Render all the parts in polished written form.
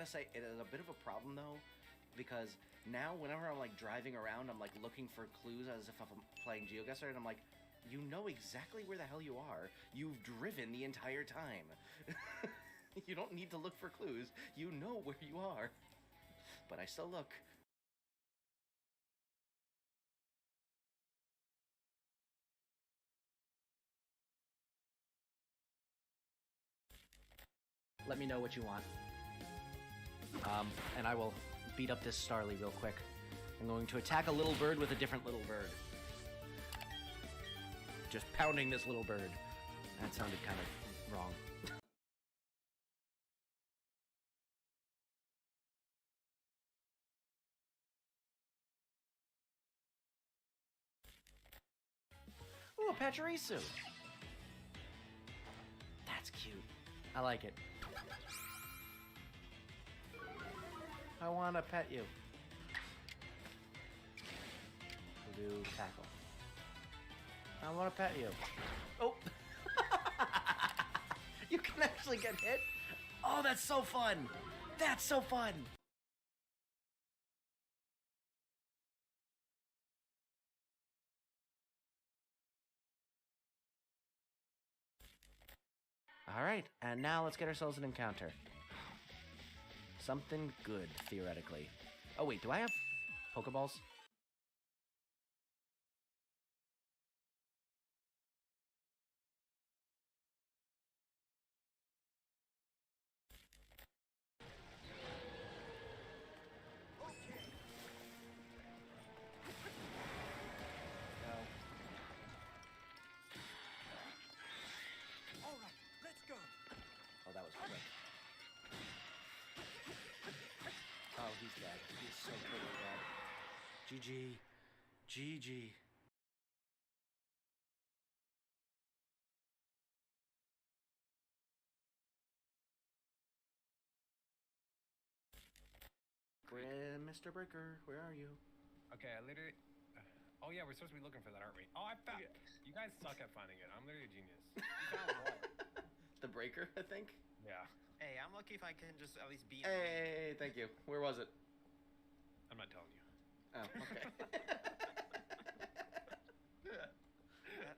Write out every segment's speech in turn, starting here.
gotta say, it is a bit of a problem though, because now whenever I'm like driving around, I'm like looking for clues as if I'm playing GeoGuessr, and I'm like, you know exactly where the hell you are. You've driven the entire time. You don't need to look for clues. You know where you are. But I still look. Let me know what you want. And I will beat up this Starly real quick. I'm going to attack a little bird with a different little bird. Just pounding this little bird. That sounded kind of wrong. Ooh, a Pachirisu! That's cute. I like it. I want to pet you. Blue tackle. I want to pet you. Oh! You can actually get hit? Oh, that's so fun! That's so fun! Alright, and now let's get ourselves an encounter. Something good, theoretically. Oh wait, do I have Pokeballs? So pretty bad. GG. GG. Mr. Breaker, where are you? Okay, I literally... Oh yeah, we're supposed to be looking for that, aren't we? Oh, I found it! You guys suck at finding it. I'm literally a genius. You found what? The Breaker, I think? Yeah. Hey, I'm lucky if I can just at least be... Hey, thank you. Where was it? I'm not telling you. Oh, okay.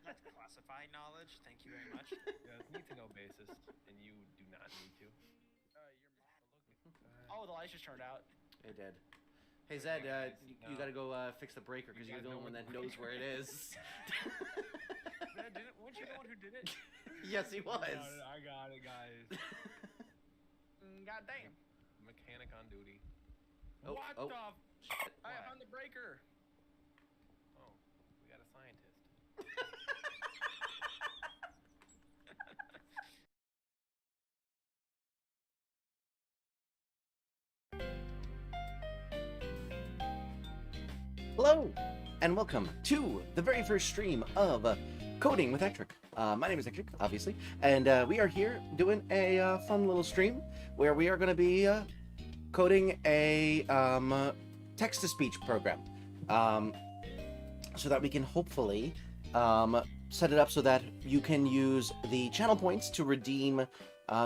That's classified knowledge. Thank you very much. Yeah, it's need-to-know basis, and you do not need to. Oh, the lights just turned out. It did. Hey Zed, you gotta go fix the breaker because you're the only one that knows where it is. Weren't you the one who did it? Yes, he was. I got it, guys. God damn. Mechanic on duty. Oh, what oh. the? Shit. I found the breaker. Oh, we got a scientist. Hello, and welcome to the very first stream of Coding with Ectric. My name is Ectric, obviously, and we are here doing a fun little stream where we are going to be coding a text-to-speech program so that we can hopefully set it up so that you can use the channel points to redeem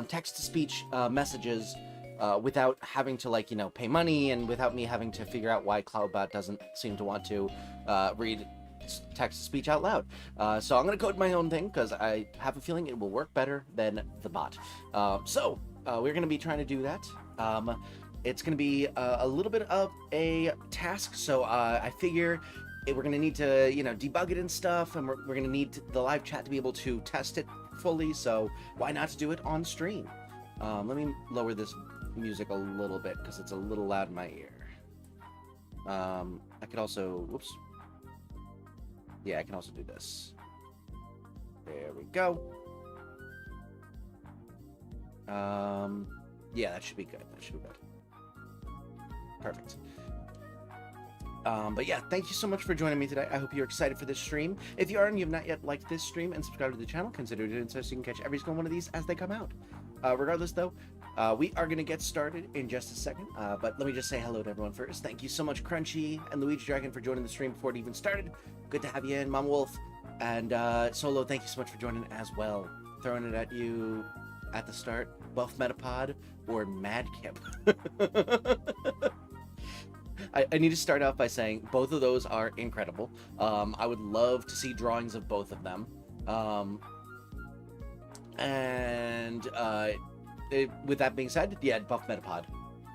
text-to-speech messages without having to, like, you know, pay money, and without me having to figure out why Cloudbot doesn't seem to want to read text-to-speech out loud. So I'm going to code my own thing, because I have a feeling it will work better than the bot. So we're going to be trying to do that. It's going to be a little bit of a task, so I figure we're going to need to, you know, debug it and stuff, and we're going to need the live chat to be able to test it fully, so why not do it on stream? Let me lower this music a little bit because it's a little loud in my ear. I could also, whoops. Yeah, I can also do this. There we go. Yeah, that should be good. That should be good. Perfect. But yeah, thank you so much for joining me today. I hope you're excited for this stream. If you are and you have not yet liked this stream and subscribed to the channel, consider doing so you can catch every single one of these as they come out. Regardless, though, we are going to get started in just a second, but let me just say hello to everyone first. Thank you so much, Crunchy and Luigi Dragon, for joining the stream before it even started. Good to have you in, Mama Wolf. And Solo, thank you so much for joining as well. Throwing it at you at the start. Buff Metapod, or Madkip. I need to start off by saying both of those are incredible. I would love to see drawings of both of them. With that being said, yeah, buff Metapod.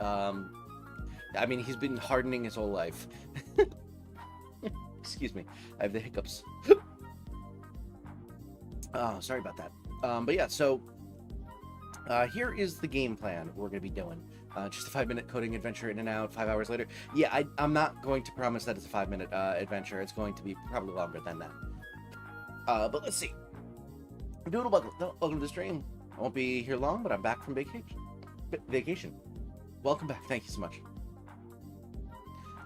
I mean, he's been hardening his whole life. Excuse me, I have the hiccups. Oh, sorry about that. But yeah, so here is the game plan we're going to be doing. Just a 5-minute coding adventure in and out, 5 hours later. Yeah, I'm not going to promise that it's a 5-minute adventure. It's going to be probably longer than that. But let's see. Doodle welcome to the stream. I won't be here long, but I'm back from vacation. Welcome back. Thank you so much.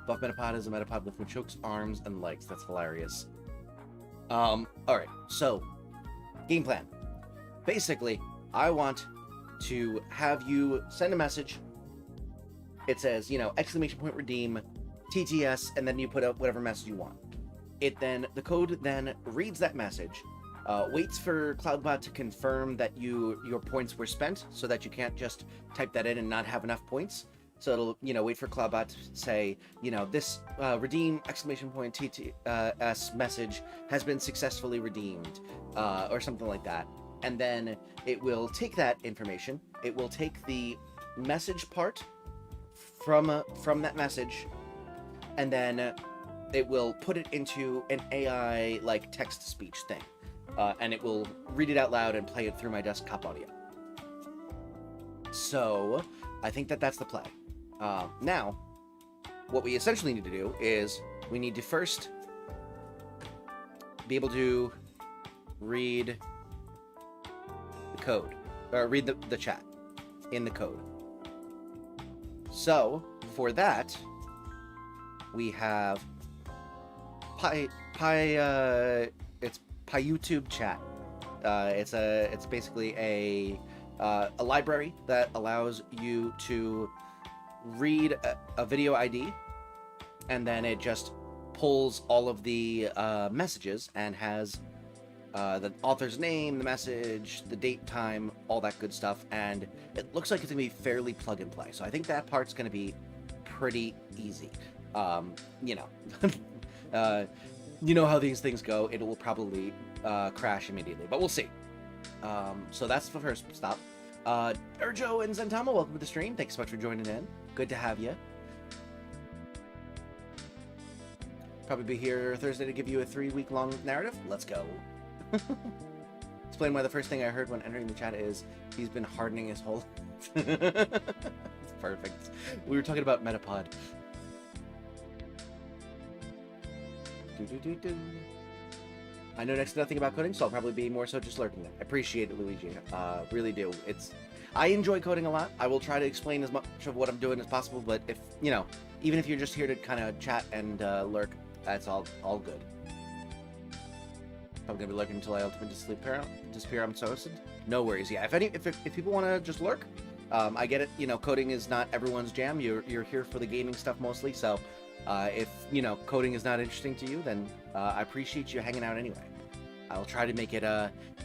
Buff Metapod is a Metapod with Machoke's arms and legs. That's hilarious. Alright, so game plan. Basically, I want to have you send a message. It says, !redeem, TTS, and then you put up whatever message you want. The code then reads that message, waits for Cloudbot to confirm that your points were spent, so that you can't just type that in and not have enough points. So it'll, wait for Cloudbot to say, this redeem TTS message has been successfully redeemed, or something like that. And then it will take that information. It will take the message part from that message, and then it will put it into an AI like text-to-speech thing, and it will read it out loud and play it through my desktop audio. So I think that's the play. Now, what we essentially need to do is we need to first be able to read the code, or read the chat in the code. So for that, we have it's PyYouTube chat. It's basically a library that allows you to read a video ID, and then it just pulls all of the messages and has the author's name, the message, the date, time, all that good stuff, and it looks like it's gonna be fairly plug and play. So I think that part's gonna be pretty easy. You know how these things go. It will probably crash immediately, but we'll see. So that's the first stop. Urjo and Zentama, welcome to the stream. Thanks so much for joining in. Good to have you. Probably be here Thursday to give you a 3-week-long narrative. Let's go. Explain why the first thing I heard when entering the chat is he's been hardening his whole It's perfect. We were talking about Metapod. I know next to nothing about coding, so I'll probably be more so just lurking it. I appreciate it, Luigi. Really do. I enjoy coding a lot. I will try to explain as much of what I'm doing as possible, but if, even if you're just here to kind of chat and lurk, that's all good. I'm gonna be lurking until I ultimately disappear. I'm toasted. No worries. Yeah, if people want to just lurk, I get it. Coding is not everyone's jam. You're here for the gaming stuff mostly. So, if coding is not interesting to you, then I appreciate you hanging out anyway. I'll try to make it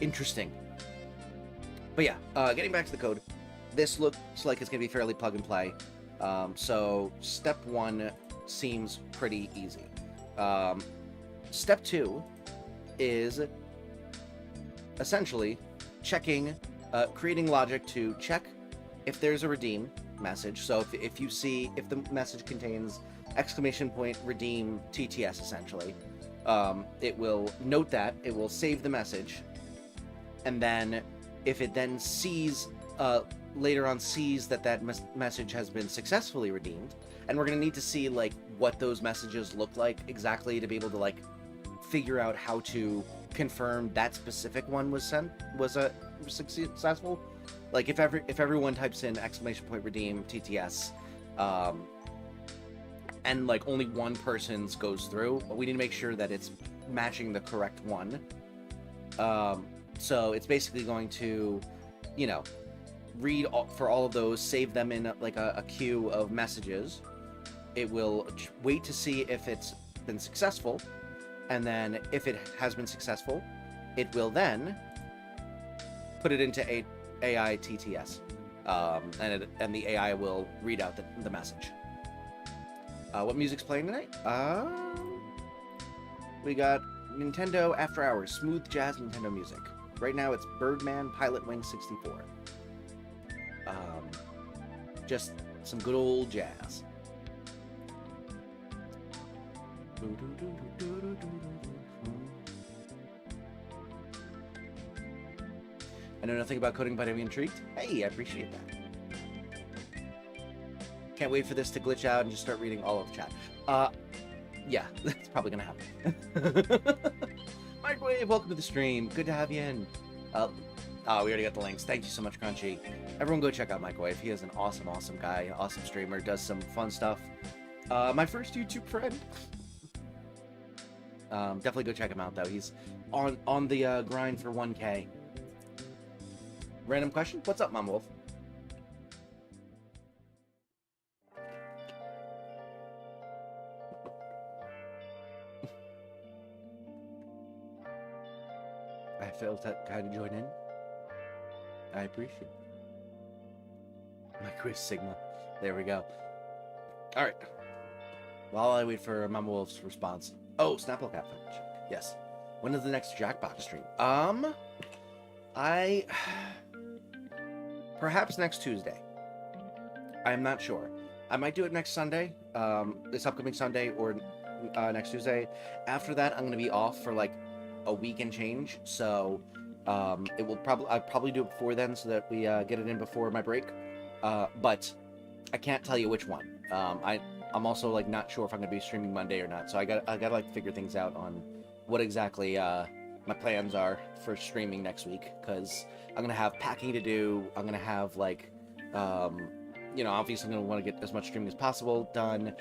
interesting. But yeah, getting back to the code, this looks like it's gonna be fairly plug and play. So step 1 seems pretty easy. Step 2 is essentially creating logic to check if there's a redeem message. So if the message contains !redeem TTS essentially, it will note that, it will save the message, and then if it then later on sees that message has been successfully redeemed, and we're going to need to see what those messages look like exactly to be able to figure out how to confirm that specific one was successful. If everyone types in !redeem TTS, and only one person's goes through, we need to make sure that it's matching the correct one. So it's basically going to, read for all of those, save them in a queue of messages. It will wait to see if it's been successful, and then if it has been successful, it will then put it into AI TTS. and the AI will read out the message. What music's playing tonight? We got Nintendo After Hours, smooth jazz Nintendo music. Right now it's Birdman Pilot Wing 64. Just some good old jazz. I know nothing about coding, but I'm intrigued. Hey, I appreciate that. Can't wait for this to glitch out and just start reading all of the chat. Yeah, that's probably gonna happen. Microwave, welcome to the stream. Good to have you in. We already got the links. Thank you so much, Crunchy. Everyone go check out Microwave. He is an awesome, awesome guy, awesome streamer, does some fun stuff. My first YouTube friend. Definitely go check him out, though. He's on the grind for 1K. Random question? What's up, Mom Wolf? I felt that kind of join in. I appreciate it. Microwave Sigma. There we go. Alright. While I wait for Mama Wolf's response. Oh, Snapple Cat Fetch. Yes. When is the next Jackbox stream? Perhaps next Tuesday. I'm not sure. I might do it next Sunday. This upcoming Sunday or next Tuesday. After that, I'm going to be off for like a week and change. So I'll probably do it before then so that we get it in before my break. But I can't tell you which one. I'm also like not sure if I'm gonna be streaming Monday or not. So I gotta like figure things out on what exactly my plans are for streaming next week, because I'm gonna have packing to do. I'm gonna have like obviously I'm gonna want to get as much streaming as possible done.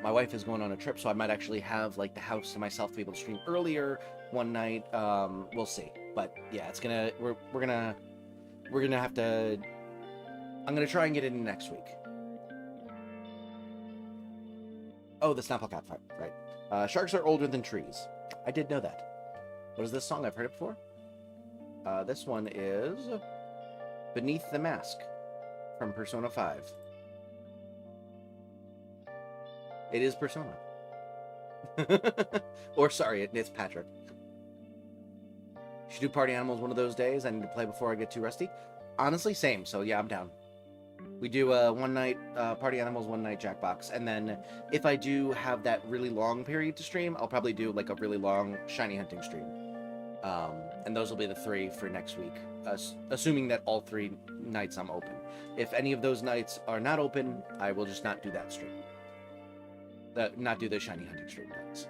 My wife is going on a trip, so I might actually have like the house to myself to be able to stream earlier one night. We'll see. But yeah, it's gonna we're gonna have to. I'm gonna try and get it in next week. Oh, the Snapple Cat fight, right? Sharks are older than trees. I did know that. What is this song? I've heard it before. This one is Beneath the Mask from Persona 5. It is Persona. Or sorry, it's Patrick. Should do Party Animals one of those days. I need to play before I get too rusty. Honestly, same. So yeah, I'm down. We do one night Party Animals, one night Jackbox, and then if I do have that really long period to stream, I'll probably do like a really long Shiny Hunting stream. And those will be the 3 for next week, assuming that all 3 nights I'm open. If any of those nights are not open, I will just not do that stream. Not do the Shiny Hunting stream nights.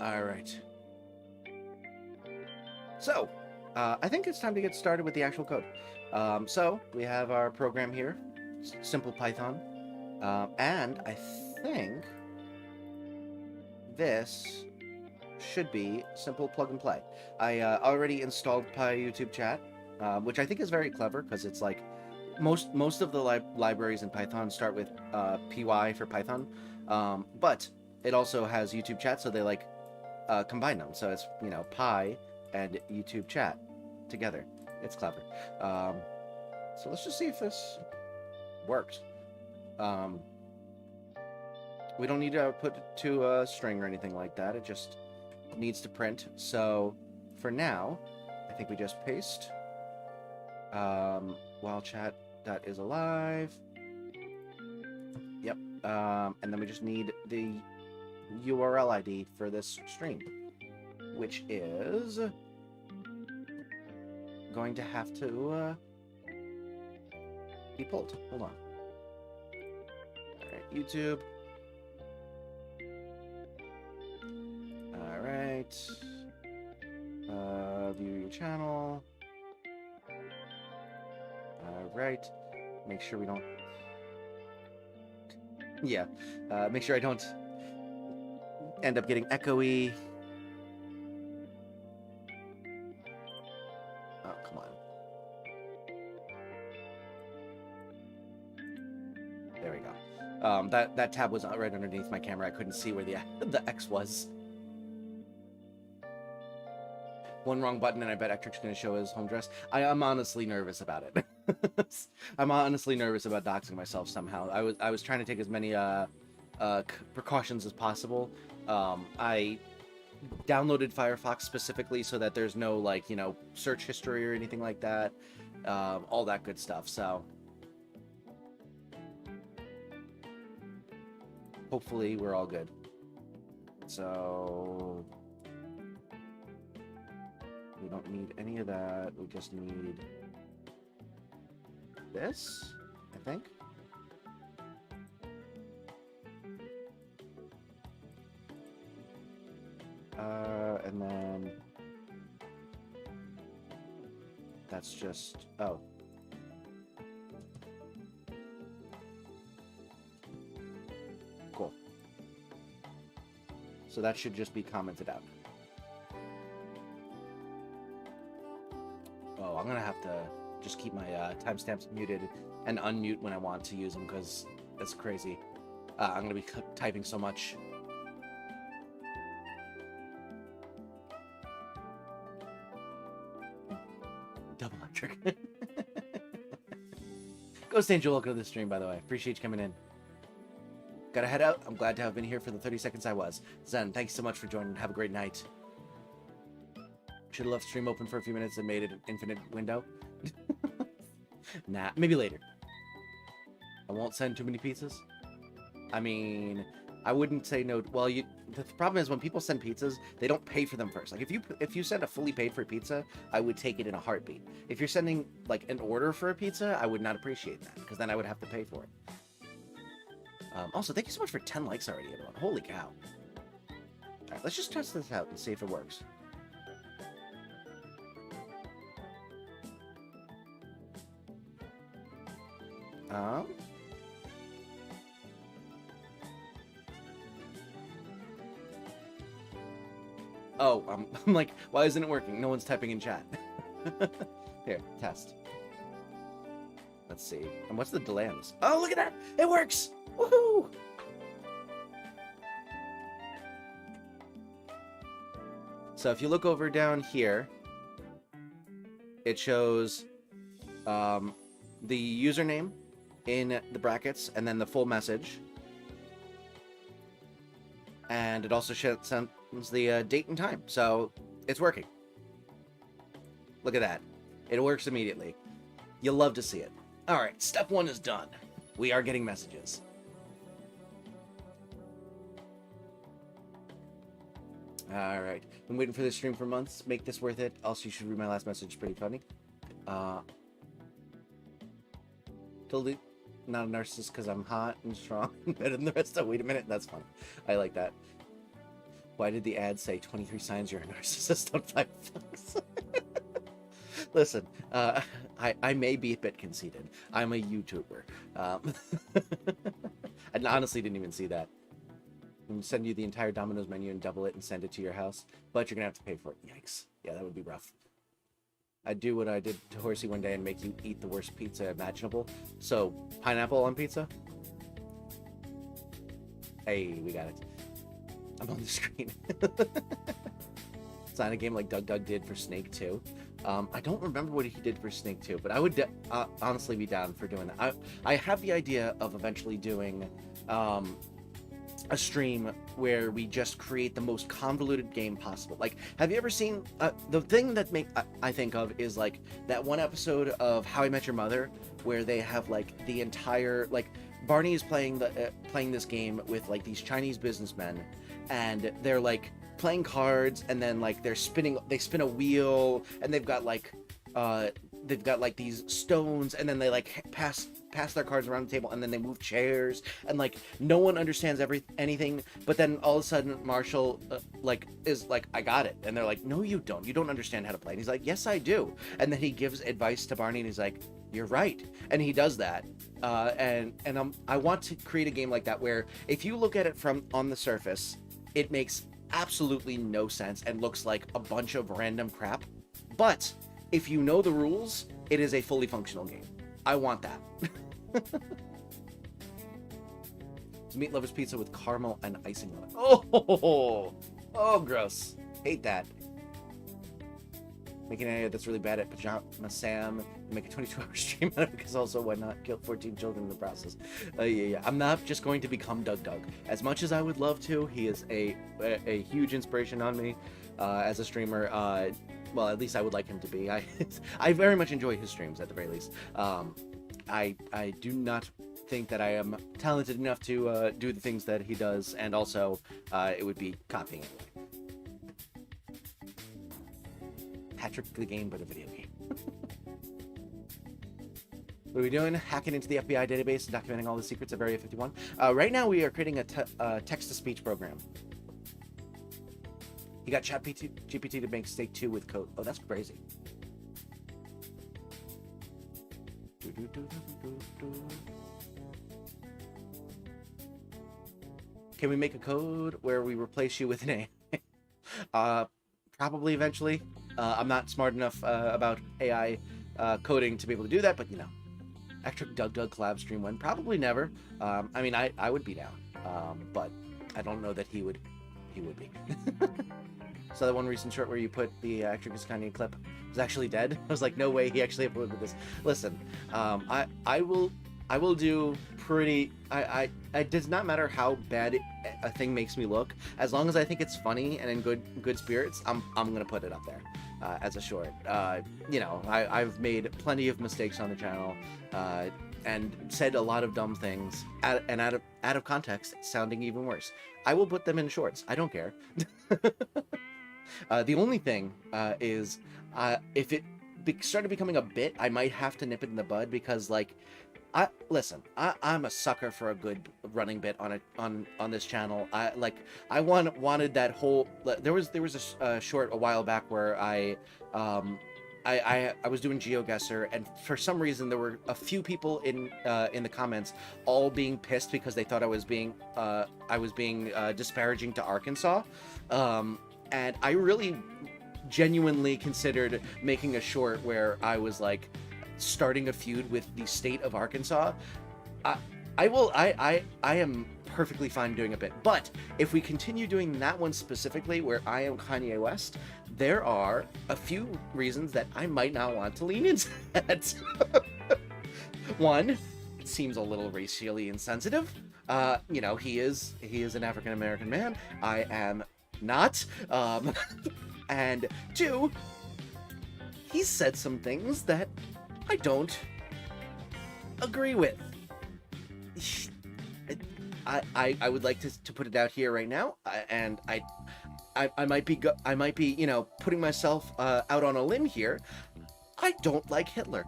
All right. So, I think it's time to get started with the actual code. So, we have our program here, Simple Python, and I think this should be Simple Plug and Play. I already installed PyYouTube Chat, which I think is very clever, because it's like, most of the libraries in Python start with py for Python, but it also has YouTube Chat, so they like combine them. So it's, Py and YouTube Chat together. It's clever. So let's just see if this works. We don't need to put it to a string or anything like that. It just needs to print. So for now, I think we just paste while chat that is alive. Yep. And then we just need the URL ID for this stream, which is going to have to be pulled. Hold on. Alright, YouTube. Alright. View your channel. Alright. Make sure we don't... Yeah. Make sure I don't end up getting echoey. Oh, come on. There we go. That tab was right underneath my camera. I couldn't see where the X was. one wrong button and I bet Ectric's going to show his home address. I'm honestly nervous about it. I'm honestly nervous about doxing myself somehow. I was trying to take as many precautions as possible. I downloaded Firefox specifically so that there's no, like, you know, search history or anything like that. All that good stuff. So hopefully we're all good. So we don't need any of that. We just need this, I think. And then that's just, oh. Cool. So that should just be commented out. Oh, I'm gonna have to just keep my timestamps muted and unmute when I want to use them because that's crazy. I'm gonna be typing so much. Double Ectric. Ghost Angel, welcome to the stream, by the way. Appreciate you coming in. Gotta head out. I'm glad to have been here for the 30 seconds I was. Zen, thanks so much for joining. Have a great night. Should have left stream open for a few minutes and made it an infinite window. Nah, maybe later. I won't send too many pizzas. I mean, I wouldn't say no. Well, the problem is when people send pizzas, they don't pay for them first. Like if you send a fully paid for pizza, I would take it in a heartbeat. If you're sending like an order for a pizza, I would not appreciate that because then I would have to pay for it. Also, thank you so much for 10 likes already, everyone. Holy cow! All right, let's just test this out and see if it works. Oh, I'm like, why isn't it working? No one's typing in chat. Here, test. Let's see. And what's the delay on this? Oh, look at that! It works! Woohoo! So if you look over down here, it shows the username in the brackets and then the full message. And it also sends the date and time. So it's working. Look at that. It works immediately. You'll love to see it. All right, step 1 is done. We are getting messages. All right. Been waiting for this stream for months. Make this worth it. Also, you should read my last message. Pretty funny. Totally not a narcissist because I'm hot and strong and better than the rest. Oh, wait a minute. That's fun. I like that. Why did the ad say 23 signs you're a narcissist on Firefox? Listen, I may be a bit conceited. I'm a YouTuber. I honestly didn't even see that. I'm gonna send you the entire Domino's menu and double it and send it to your house, but you're gonna have to pay for it. Yikes. Yeah, that would be rough. I'd do what I did to Horsey one day and make you eat the worst pizza imaginable. So, pineapple on pizza? Hey, we got it. I'm on the screen. It's not a game like Doug did for Snake 2. I don't remember what he did for Snake 2, but I would honestly be down for doing that. I have the idea of eventually doing a stream where we just create the most convoluted game possible. Like, have you ever seen the thing that I think of is like that one episode of How I Met Your Mother where they have like the entire, like, Barney is playing this game with like these Chinese businessmen, and they're like playing cards, and then like they spin a wheel, and they've got like these stones, and then they like pass their cards around the table, and then they move chairs, and like no one understands anything, but then all of a sudden Marshall is like, I got it, and they're like, no you don't understand how to play, and he's like, yes I do, and then he gives advice to Barney, and he's like, you're right, and he does that, and I want to create a game like that where if you look at it from on the surface, it makes absolutely no sense and looks like a bunch of random crap, but if you know the rules, it is a fully functional game. I want that. It's Meat Lover's Pizza with caramel and icing on it. Oh, gross. Hate that. Making an AI that's really bad at Pajama Sam and make a 22-hour stream out of it, because also why not kill 14 children in the process? Yeah. I'm not just going to become Doug. As much as I would love to, he is a huge inspiration on me as a streamer. Well, at least I would like him to be. I very much enjoy his streams at the very least. I do not think that I am talented enough to do the things that he does, and also it would be copying anyway. Patrick the game, but a video game. What are we doing? Hacking into the FBI database and documenting all the secrets of Area 51. Right now we are creating a text-to-speech program. You got ChatGPT to make Stake 2 with code. Oh, that's crazy. Can we make a code where we replace you with an AI? Probably eventually. I'm not smart enough about AI coding to be able to do that, but you know. Ectric Doug collab stream one. Probably never. I mean, I would be down. But I don't know that he would be. So that one recent short where you put the Ectric is Kanye clip was actually dead. I was like, no way he actually uploaded this. Listen, I will do pretty. It does not matter how bad a thing makes me look, as long as I think it's funny and in good spirits. I'm gonna put it up there as a short. You know, I've made plenty of mistakes on the channel and said a lot of dumb things out of context, sounding even worse. I will put them in shorts. I don't care. The only thing is if it started becoming a bit, I might have to nip it in the bud, because like. I'm a sucker for a good running bit on this channel. I wanted that whole. There was a short a while back where I was doing GeoGuessr, and for some reason there were a few people in the comments all being pissed because they thought I was being disparaging to Arkansas, and I really genuinely considered making a short where I was like starting a feud with the state of Arkansas. I am perfectly fine doing a bit, but if we continue doing that one specifically where I am Kanye West, there are a few reasons that I might not want to lean into that. One, it seems a little racially insensitive. You know, he is an African American man. I am not. And two, he said some things that I don't agree with. I would like to put it out here right now, and I might be you know, putting myself out on a limb here. I don't like Hitler.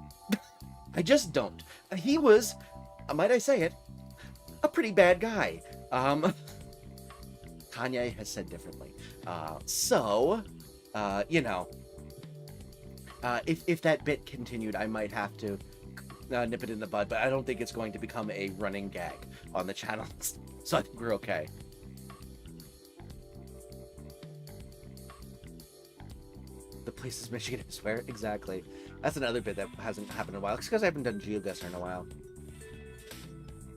I just don't. He was, might I say it, a pretty bad guy. Kanye has said differently. So you know. If that bit continued, I might have to nip it in the bud, but I don't think it's going to become a running gag on the channel, so I think we're okay. The place is Michigan, I swear. Exactly. That's another bit that hasn't happened in a while. It's because I haven't done GeoGuessr in a while.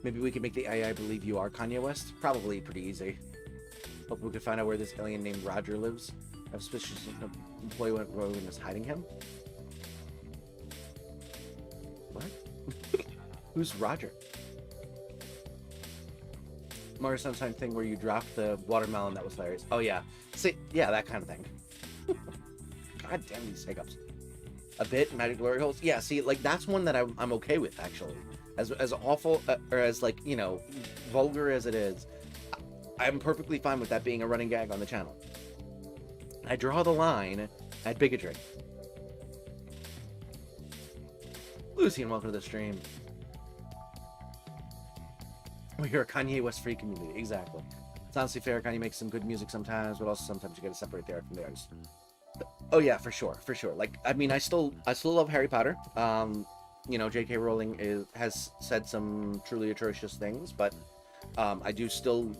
Maybe we could make the AI believe you are Kanye West? Probably pretty easy. Hope we could find out where this alien named Roger lives. I have suspicious employee went rogue and is hiding him. What? Who's Roger? Mario Sunshine thing where you dropped the watermelon, that was hilarious. Oh yeah. See, yeah, that kind of thing. God damn these hiccups. A bit, Magic Glory Holes. Yeah, see, like that's one that I'm okay with, actually. As awful or as, like, you know, vulgar as it is, I'm perfectly fine with that being a running gag on the channel. I draw the line at bigotry. Lucian, welcome to the stream. We're a Kanye West free community. Exactly. It's honestly fair. Kanye makes some good music sometimes, but also sometimes you gotta separate the art from the artist. Oh yeah, for sure. Like, I mean, I still love Harry Potter. You know, J.K. Rowling has said some truly atrocious things, but I do still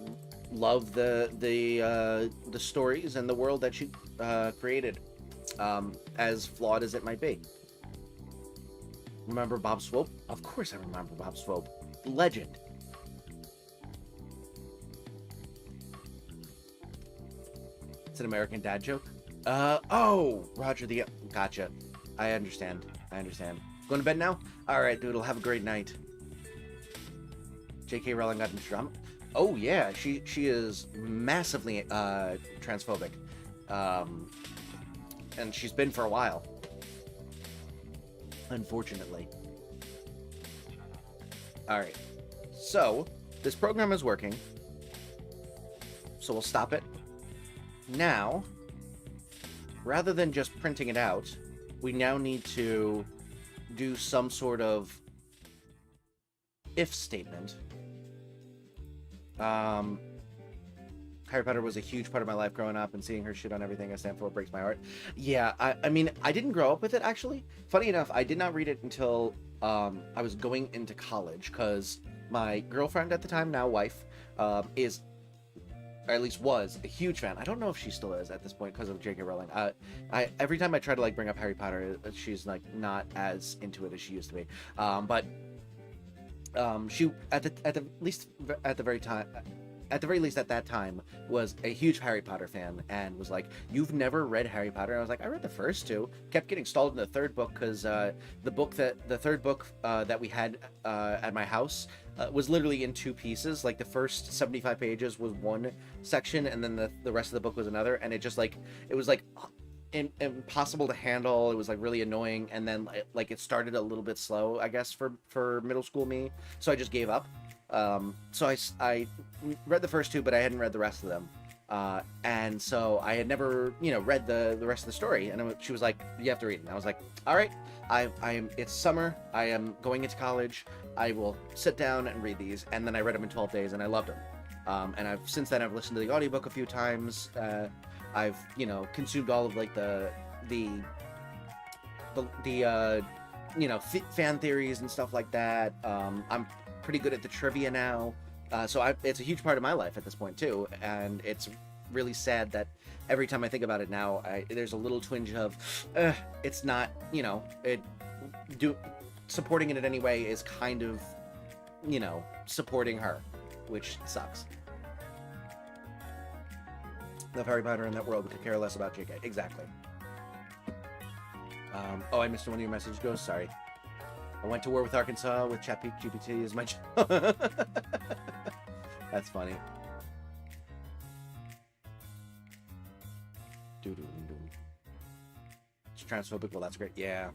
love the stories and the world that she created, as flawed as it might be. Remember Bob Swope? Of course I remember Bob Swope. Legend. It's an American Dad joke. Oh, Roger the... Gotcha. I understand. Going to bed now? Alright, dude, have a great night. J.K. Rowling got into drama? Oh, yeah, she is massively, transphobic. And she's been for a while. Unfortunately. Alright. So, this program is working. So we'll stop it. Now, rather than just printing it out, we now need to do some sort of if statement. Harry Potter was a huge part of my life growing up, and seeing her shit on everything I stand for breaks my heart. Yeah, I mean, I didn't grow up with it, actually. Funny enough, I did not read it until I was going into college, because my girlfriend at the time, now wife, is, or at least was, a huge fan. I don't know if she still is at this point because of J.K. Rowling. Every time I try to like bring up Harry Potter, she's like not as into it as she used to be. But she at the least at the very time. At the very least, at that time, was a huge Harry Potter fan, and was like, "You've never read Harry Potter?" And I was like, "I read the first two." Kept getting stalled in the third book because the third book that we had at my house was literally in two pieces. Like the first 75 pages was one section, and then the rest of the book was another. And it just like it was like impossible to handle. It was like really annoying, and then like it started a little bit slow, I guess, for middle school me. So I just gave up. So I read the first two, but I hadn't read the rest of them. And so I had never, read the rest of the story. And she was like, "You have to read it." And I was like, "All right, it's summer. I am going into college. I will sit down and read these." And then I read them in 12 days, and I loved them. And since then I've listened to the audiobook a few times. I've, consumed all of like the fan theories and stuff like that. I'm pretty good at the trivia now, so it's a huge part of my life at this point too, and it's really sad that every time I think about it now, there's a little twinge of it's not, supporting it in any way is kind of, supporting her, which sucks. Love Harry Potter in that world, but could care less about JK. Exactly. Oh, I missed one of your messages. Goes, sorry. I went to war with Arkansas with ChatGPT as my That's funny. It's transphobic. Well, that's great. Yeah.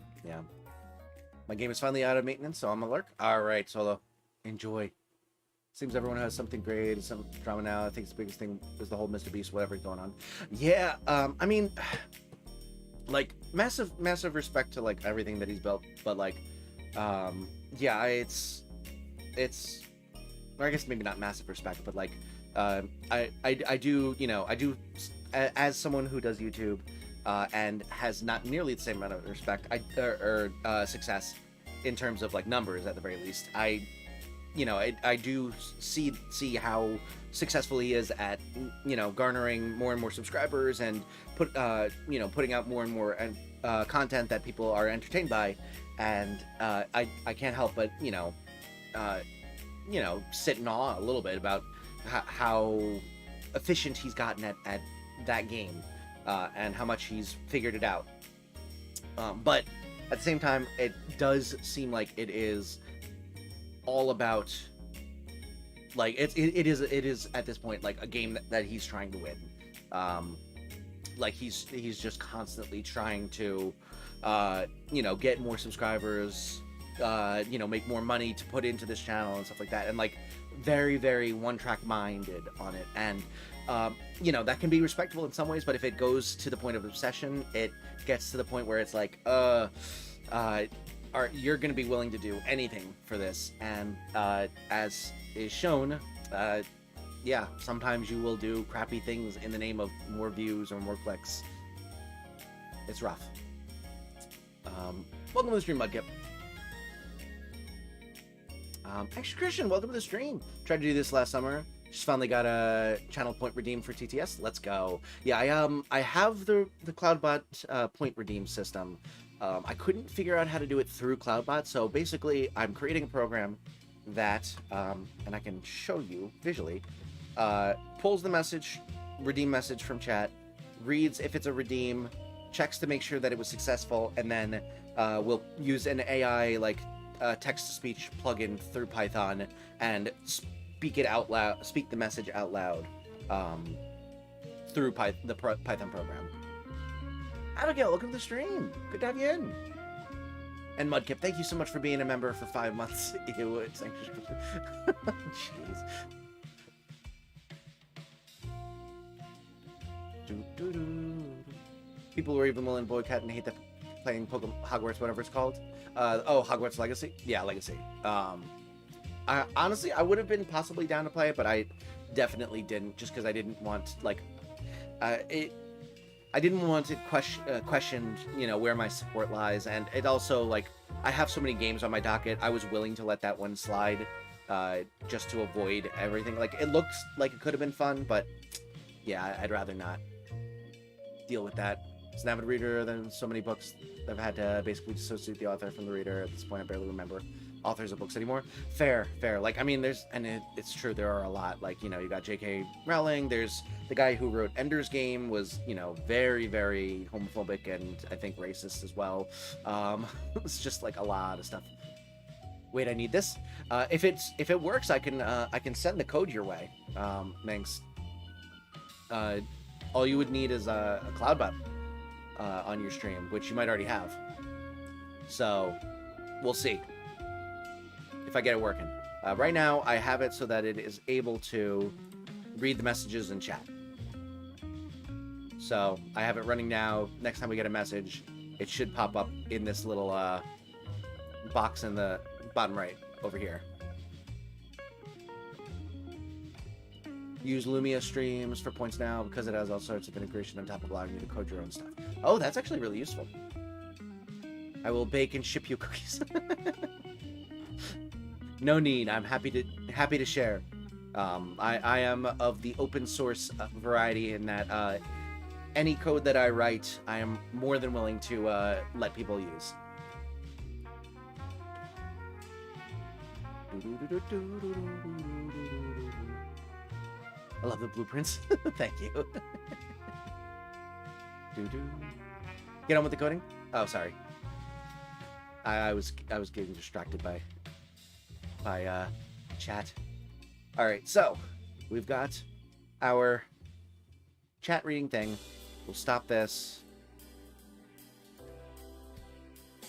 My game is finally out of maintenance, so I'm alert. All right, Solo. Enjoy. Seems everyone has something great, some drama now. I think the biggest thing is the whole Mr. Beast, whatever is going on. Yeah, I mean, like, massive respect to, like, everything that he's built, but, like, yeah, it's, or I guess maybe not massive respect, but like, I do, as someone who does YouTube, and has not nearly the same amount of respect, or success in terms of like numbers at the very least. I do see how successful he is at, garnering more and more subscribers and putting out more and more content that people are entertained by. And I can't help but sit in awe a little bit about how efficient he's gotten at that game, and how much he's figured it out. But at the same time, it does seem like it is all about, like, it is at this point like a game that he's trying to win. Like he's just constantly trying to get more subscribers, make more money to put into this channel and stuff like that, and like very, very one-track minded on it. And that can be respectable in some ways, but if it goes to the point of obsession, it gets to the point where it's like, you're gonna be willing to do anything for this. And as is shown, yeah, sometimes you will do crappy things in the name of more views or more clicks. It's rough. Welcome to the stream, Mudkip. Actually, Christian, welcome to the stream. Tried to do this last summer. Just finally got a channel point redeemed for TTS. Let's go. Yeah, I have the Cloudbot point redeem system. I couldn't figure out how to do it through Cloudbot, so basically I'm creating a program that, and I can show you visually, pulls the redeem message from chat, reads if it's a redeem, checks to make sure that it was successful, and then we'll use an AI like text-to-speech plugin through Python and speak the message out loud through the Python program. Abigail, welcome to the stream. Good to have you in. And Mudkip, thank you so much for being a member for 5 months. Ew, it's anxious. Jeez. People were even willing to boycott and hate the playing Pokemon Hogwarts, whatever it's called. Hogwarts Legacy. Yeah, Legacy. Honestly, I would have been possibly down to play it, but I definitely didn't, just because I didn't want I didn't want it questioned, you know, where my support lies, and it also, like, I have so many games on my docket, I was willing to let that one slide, just to avoid everything. Like, it looks like it could have been fun, but, yeah, I'd rather not deal with that. As an avid reader, then so many books, I've had to basically dissociate the author from the reader. At this point, I barely remember authors of books anymore. Fair. Like, I mean, it's true, there are a lot. Like, you know, you got J.K. Rowling, there's the guy who wrote Ender's Game was, you know, very, very homophobic and I think racist as well. It's just like a lot of stuff. Wait, I need this. If it works, I can send the code your way. Thanks. All you would need is a Cloudbot on your stream, which you might already have. So, we'll see if I get it working. Right now, I have it so that it is able to read the messages and chat. So, I have it running now. Next time we get a message, it should pop up in this little box in the bottom right over here. Use Lumia streams for points now because it has all sorts of integration on top of allowing you to code your own stuff. Oh, that's actually really useful. I will bake and ship you cookies. No need. I'm happy to share. I am of the open source variety in that any code that I write, I am more than willing to let people use. I love the blueprints. Thank you. Get on with the coding. Oh, sorry. I was getting distracted by chat. All right, so we've got our chat reading thing. We'll stop this.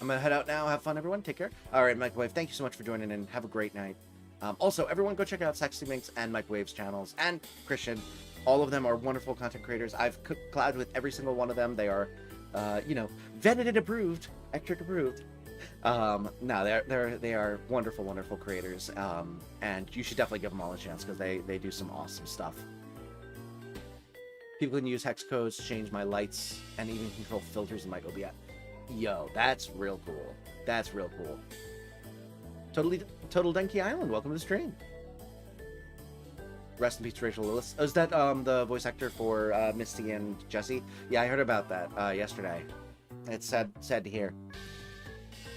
I'm gonna head out now. Have fun, everyone. Take care. All right, Microwave, thank you so much for joining in. Have a great night. Also, everyone go check out Sexy Minx and Microwave's channels, and Christian. All of them are wonderful content creators. I've collabed with every single one of them. They are, you know, vetted and approved, Ectric approved. No, they are wonderful, wonderful creators. And you should definitely give them all a chance because they do some awesome stuff. People can use hex codes to change my lights and even control filters in my OBS. Yo, that's real cool. That's real cool. Total Denki Island, welcome to the stream. Rest in peace, Rachel Lewis. Oh, is that the voice actor for Misty and Jesse? Yeah, I heard about that yesterday. It's sad to hear.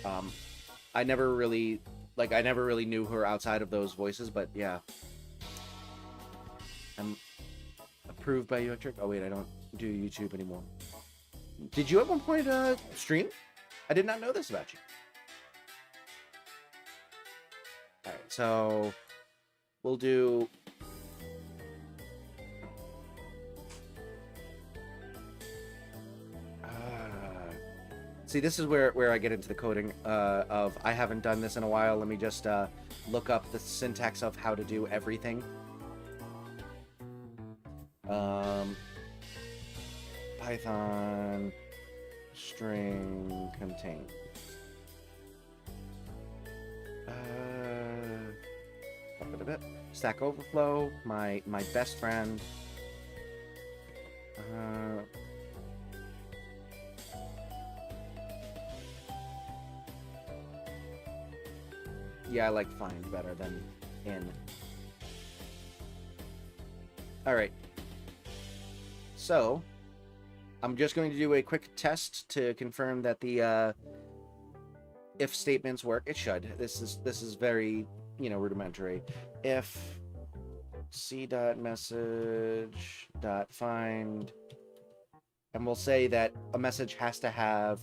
I never really knew her outside of those voices, but yeah. I'm approved by you, Ectric. Oh wait, I don't do YouTube anymore. Did you at one point stream? I did not know this about you. Alright, so we'll do see, this is where I get into the coding of I haven't done this in a while. Let me just look up the syntax of how to do everything. Python string contain. A bit. Stack Overflow, my best friend. Yeah, I like find better than in. Alright. So, I'm just going to do a quick test to confirm that the if statements work. It should. This is very, you know, rudimentary. If c.message.find And we'll say that a message has to have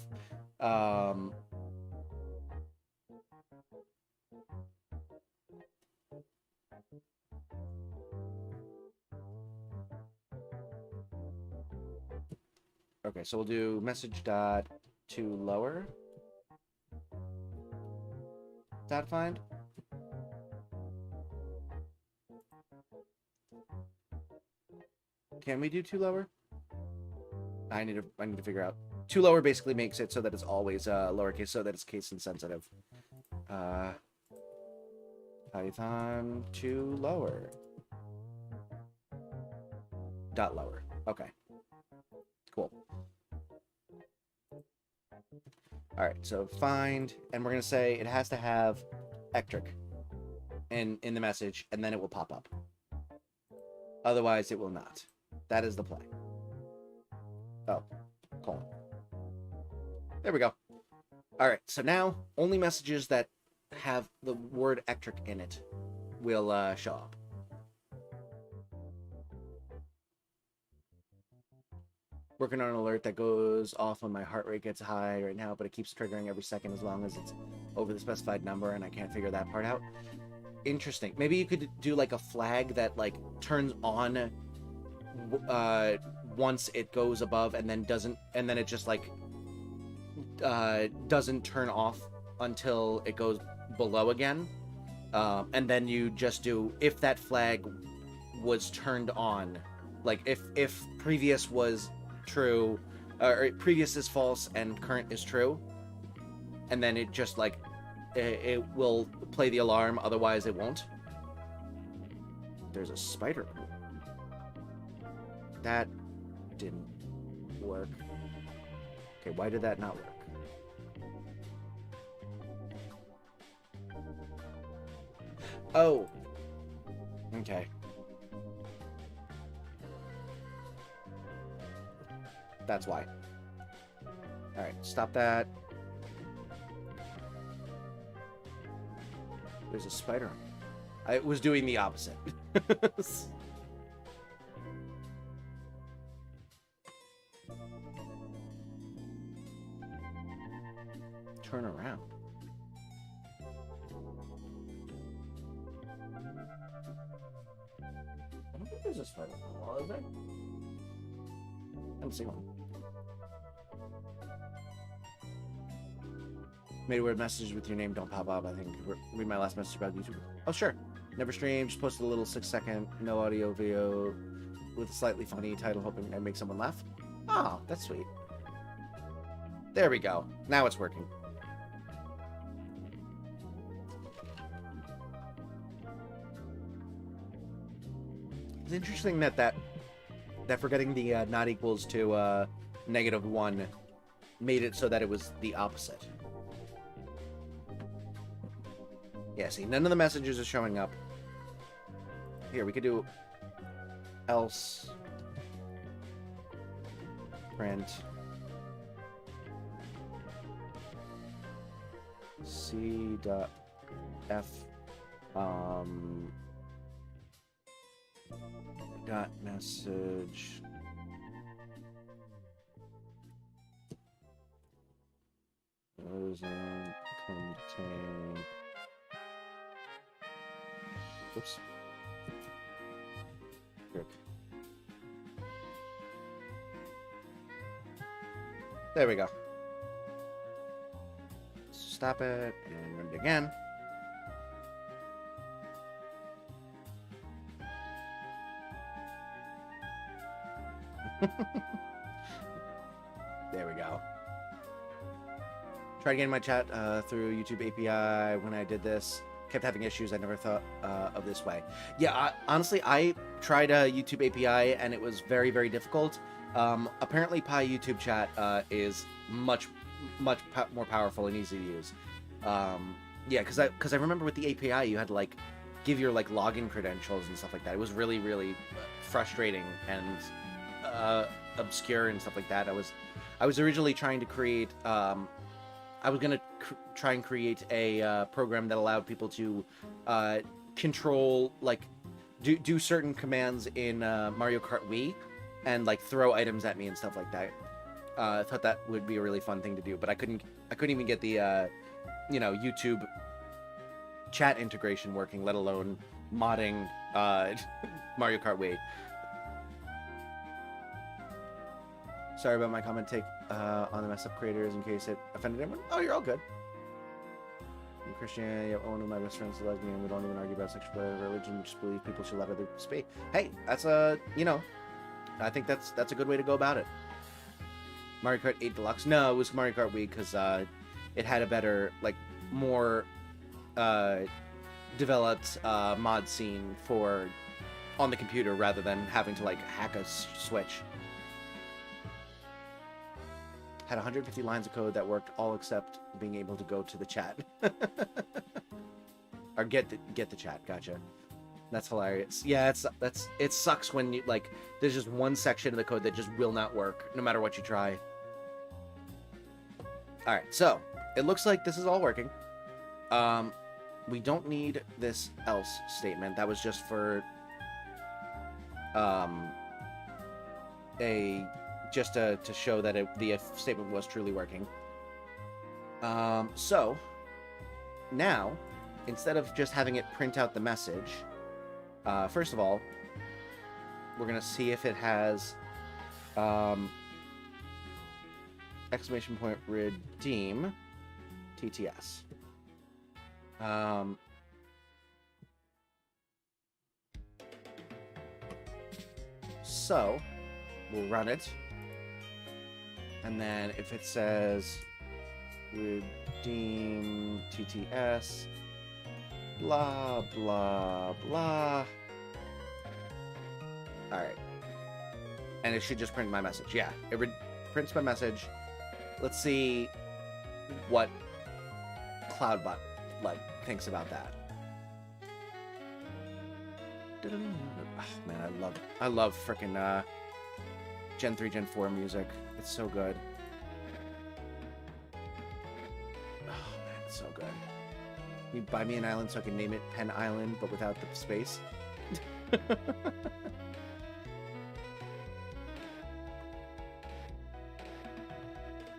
okay, so we'll do message dot to lower dot find. Can we do to lower? I need to figure out. To lower basically makes it so that it's always lowercase, so that it's case insensitive. Python to lower. Dot lower. Okay. Cool. All right, so find, and we're gonna say it has to have Ectric in the message, and then it will pop up. Otherwise, it will not. That is the play. Oh, colon. There we go. All right, so now only messages that have the word Ectric in it will show up. Working on an alert that goes off when my heart rate gets high right now, but it keeps triggering every second as long as it's over the specified number, and I can't figure that part out. Interesting. Maybe you could do like a flag that like turns on once it goes above, and then doesn't, and then it just like doesn't turn off until it goes below again. And then you just do if that flag was turned on, like if previous was true, or previous is false and current is true, and then it just like it will play the alarm, otherwise it won't. There's a spider. That didn't work. Okay, why did that not work? Oh. Okay. That's why. Alright, stop that. There's a spider. I was doing the opposite. Turn around. I don't think there's a spider on the wall, is there? I don't see one. Made a weird message with your name don't pop up. I think read my last message about YouTube. Oh sure. Never streamed, just posted a little 6-second no audio video with a slightly funny title, hoping I make someone laugh. Oh, that's sweet. There we go. Now it's working. It's interesting that forgetting the not equals to -1 made it so that it was the opposite. Yeah, see, none of the messages are showing up. Here, we could do else print c.f dot message doesn't contain. Oops. Good. There we go. Stop it and run it again. There we go. Tried getting my chat through YouTube API when I did this. Kept having issues. I never thought of this way. Yeah, honestly, I tried a YouTube API and it was very, very difficult. Apparently, Pi YouTube chat is much more powerful and easy to use. Yeah, because I remember with the API, you had to like give your like login credentials and stuff like that. It was really, really frustrating and obscure and stuff like that. I was originally trying to create. I was gonna try and create a program that allowed people to control, like, do certain commands in Mario Kart Wii, and like throw items at me and stuff like that. I thought that would be a really fun thing to do, but I couldn't even get the YouTube chat integration working, let alone modding Mario Kart Wii. Sorry about my comment take on the mess up creators in case it offended anyone. Oh, you're all good. I'm Christian, one of my best friends is a lesbian. We don't even argue about sexual religion. We just believe people should let others speak. Hey, that's I think that's a good way to go about it. Mario Kart 8 Deluxe? No, it was Mario Kart Wii because it had a better, like, more developed mod scene for on the computer rather than having to like hack a switch. Had 150 lines of code that worked all except being able to go to the chat. Or get the chat. Gotcha. That's hilarious. Yeah, it sucks when you like there's just one section of the code that just will not work no matter what you try. All right, so it looks like this is all working. We don't need this else statement. That was just for to show that the if statement was truly working. So now, instead of just having it print out the message, first of all, we're gonna see if it has exclamation point redeem TTS. So we'll run it, and then if it says redeem TTS blah blah blah, all right, and it should just print my message. Yeah, it prints my message. Let's see what Cloudbot thinks about that. Oh, man, I love frickin' Gen 3, Gen 4 music. It's so good. Oh man, it's so good. You buy me an island so I can name it Pen Island, but without the space.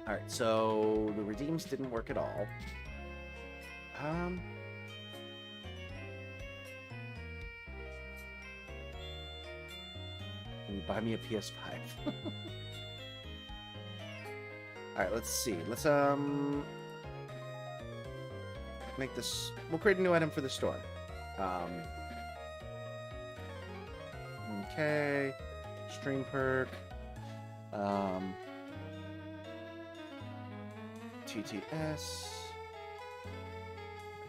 Alright, so the redeems didn't work at all. Can you buy me a PS5? Alright, let's see. Let's make this. We'll create a new item for the store. Okay. Stream perk. TTS.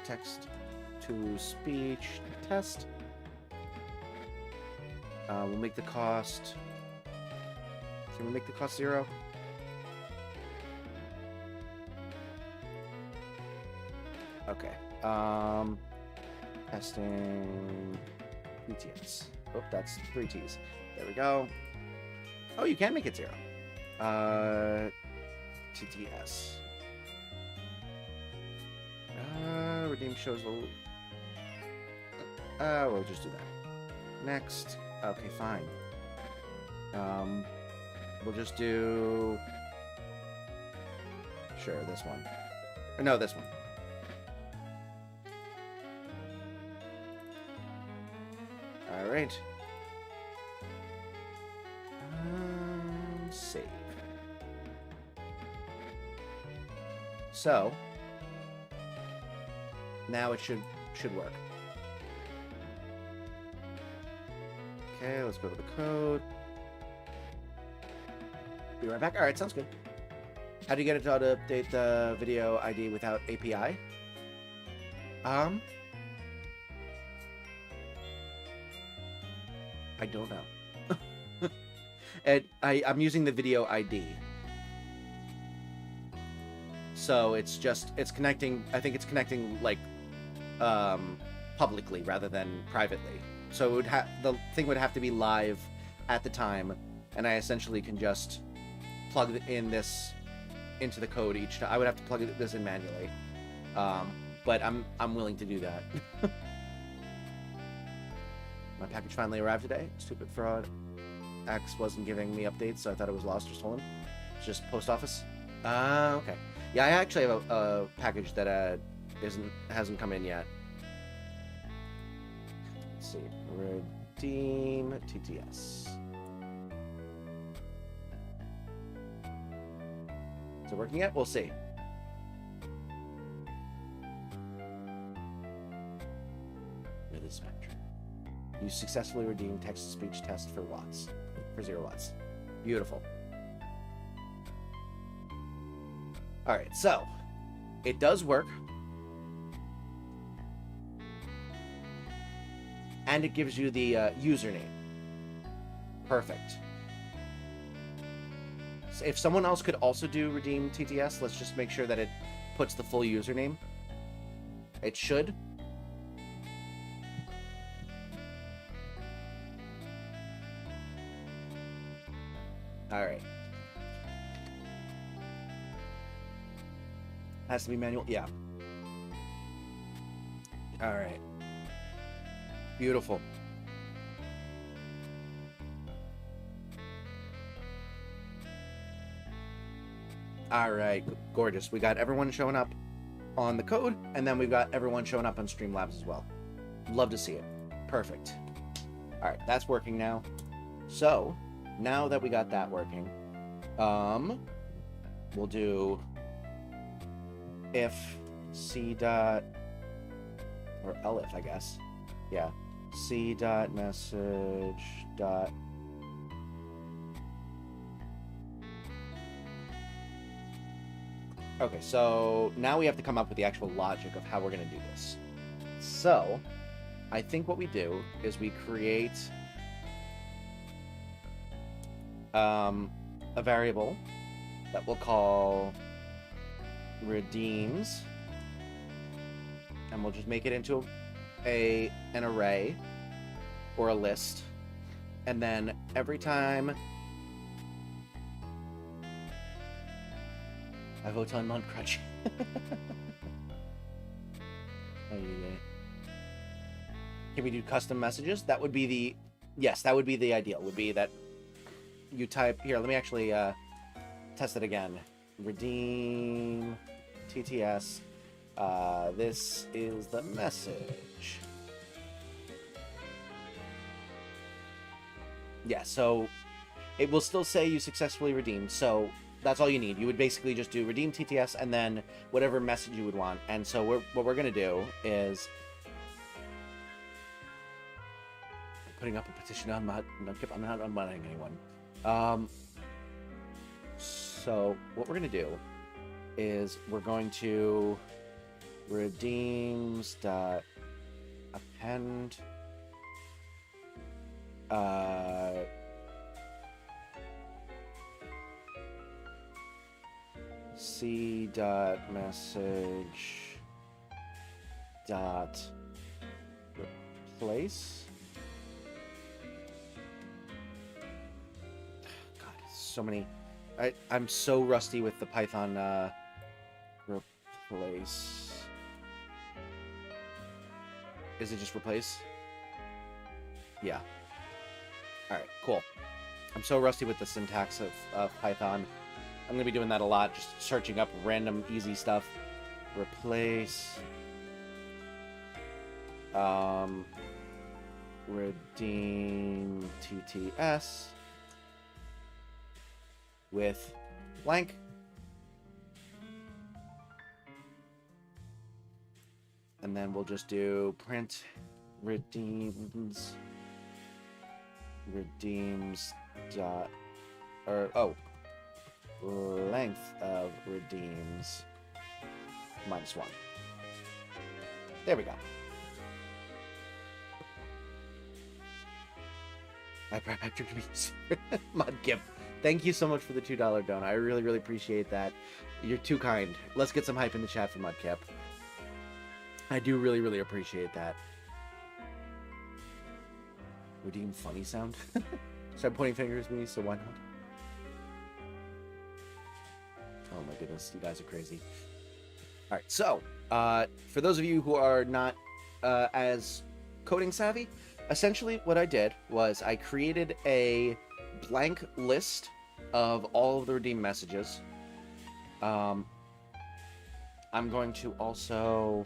Text to speech test. We'll make the cost. Can we make the cost 0? Okay. Testing TTS. Oh, that's 3 T's. There we go. Oh, you can make it 0. TTS. Redeem shows will. We'll just do that. Next. Okay, fine. We'll just do. Sure, this one. Or no, this one. All right. Save. So. Now it should work. Okay, let's go to the code. Be right back. All right, sounds good. How do you get it to update the video ID without API? I don't know. And I'm using the video ID. So it's connecting. I think it's connecting like publicly rather than privately. So it would the thing would have to be live at the time, and I essentially can just plug in this into the code each time. I would have to plug this in manually, but I'm willing to do that. My package finally arrived today. Stupid fraud. X wasn't giving me updates, so I thought it was lost or stolen. It's just post office. Ah, okay. Yeah, I actually have a package that hasn't come in yet. Let's see. Redeem TTS. Is it working yet? We'll see. With the spectrum. You successfully redeemed text-to-speech test for watts. For 0 watts. Beautiful. Alright, so it does work. And it gives you the username. Perfect. So if someone else could also do redeem TTS, let's just make sure that it puts the full username. It should. Alright. Has to be manual? Yeah. Alright. Beautiful. Alright, gorgeous. We got everyone showing up on the code, and then we've got everyone showing up on Streamlabs as well. Love to see it. Perfect. Alright, that's working now. So, now that we got that working, we'll do if c dot, or elif, I guess. Yeah. C dot message dot okay, so now we have to come up with the actual logic of how we're going to do this. So, I think what we do is we create a variable that we'll call redeems, and we'll just make it into an array or a list, and then every time I vote on Mudcrutch. Can we do custom messages? That would be the... Yes, that would be the ideal. Would be that you type... Here, let me actually test it again. Redeem TTS. This is the message. Yeah, so it will still say you successfully redeemed, so that's all you need. You would basically just do redeem TTS and then whatever message you would want. And so what we're going to do is... putting up a petition on Mudkip. I'm not unmodding anyone. So what we're going to do is we're going to redeems dot append c dot message dot replace. God, so many. I'm so rusty with the Python replace. Is it just replace? Yeah. Alright, cool. I'm so rusty with the syntax of Python. I'm going to be doing that a lot, just searching up random easy stuff. Replace. Redeem TTS with blank. And then we'll just do print redeems dot, or length of redeems -1. There we go. I Patrick Mudkip. Thank you so much for the $2 donut. I really, really appreciate that. You're too kind. Let's get some hype in the chat for Mudkip. I do really, really appreciate that. Redeem funny sound? Start pointing fingers at me, so why not? Oh my goodness, you guys are crazy. Alright, so, for those of you who are not as coding savvy, essentially what I did was I created a blank list of all of the redeem messages. I'm going to also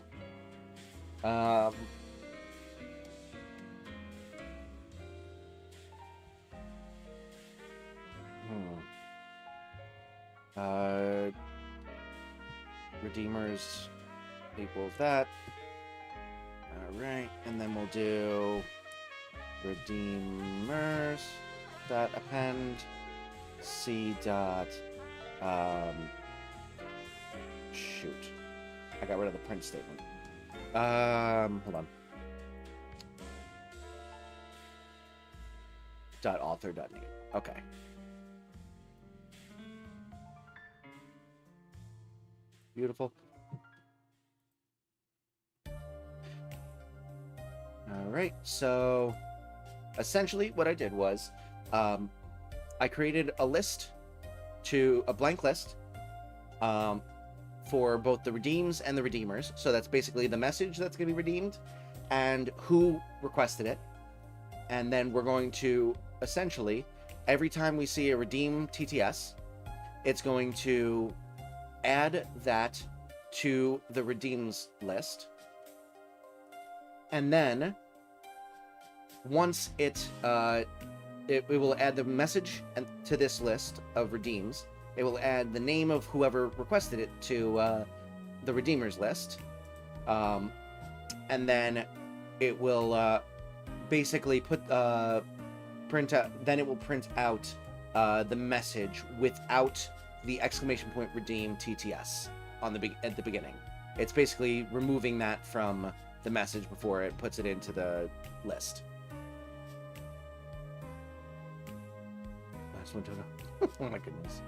redeemers equals that. All right, and then we'll do redeemers dot append c dot shoot, I got rid of the print statement. Hold on. Dot author dot name. Okay. Beautiful. All right, so essentially what I did was I created a list, a blank list for both the redeems and the redeemers. So that's basically the message that's going to be redeemed and who requested it. And then we're going to essentially, every time we see a redeem TTS, it's going to add that to the redeems list. And then once it will add the message to this list of redeems, it will add the name of whoever requested it to the redeemers list, and then it will basically print out. Then it will print out the message without the exclamation point redeem TTS at the beginning. It's basically removing that from the message before it puts it into the list. Last one, Toto. Oh my goodness.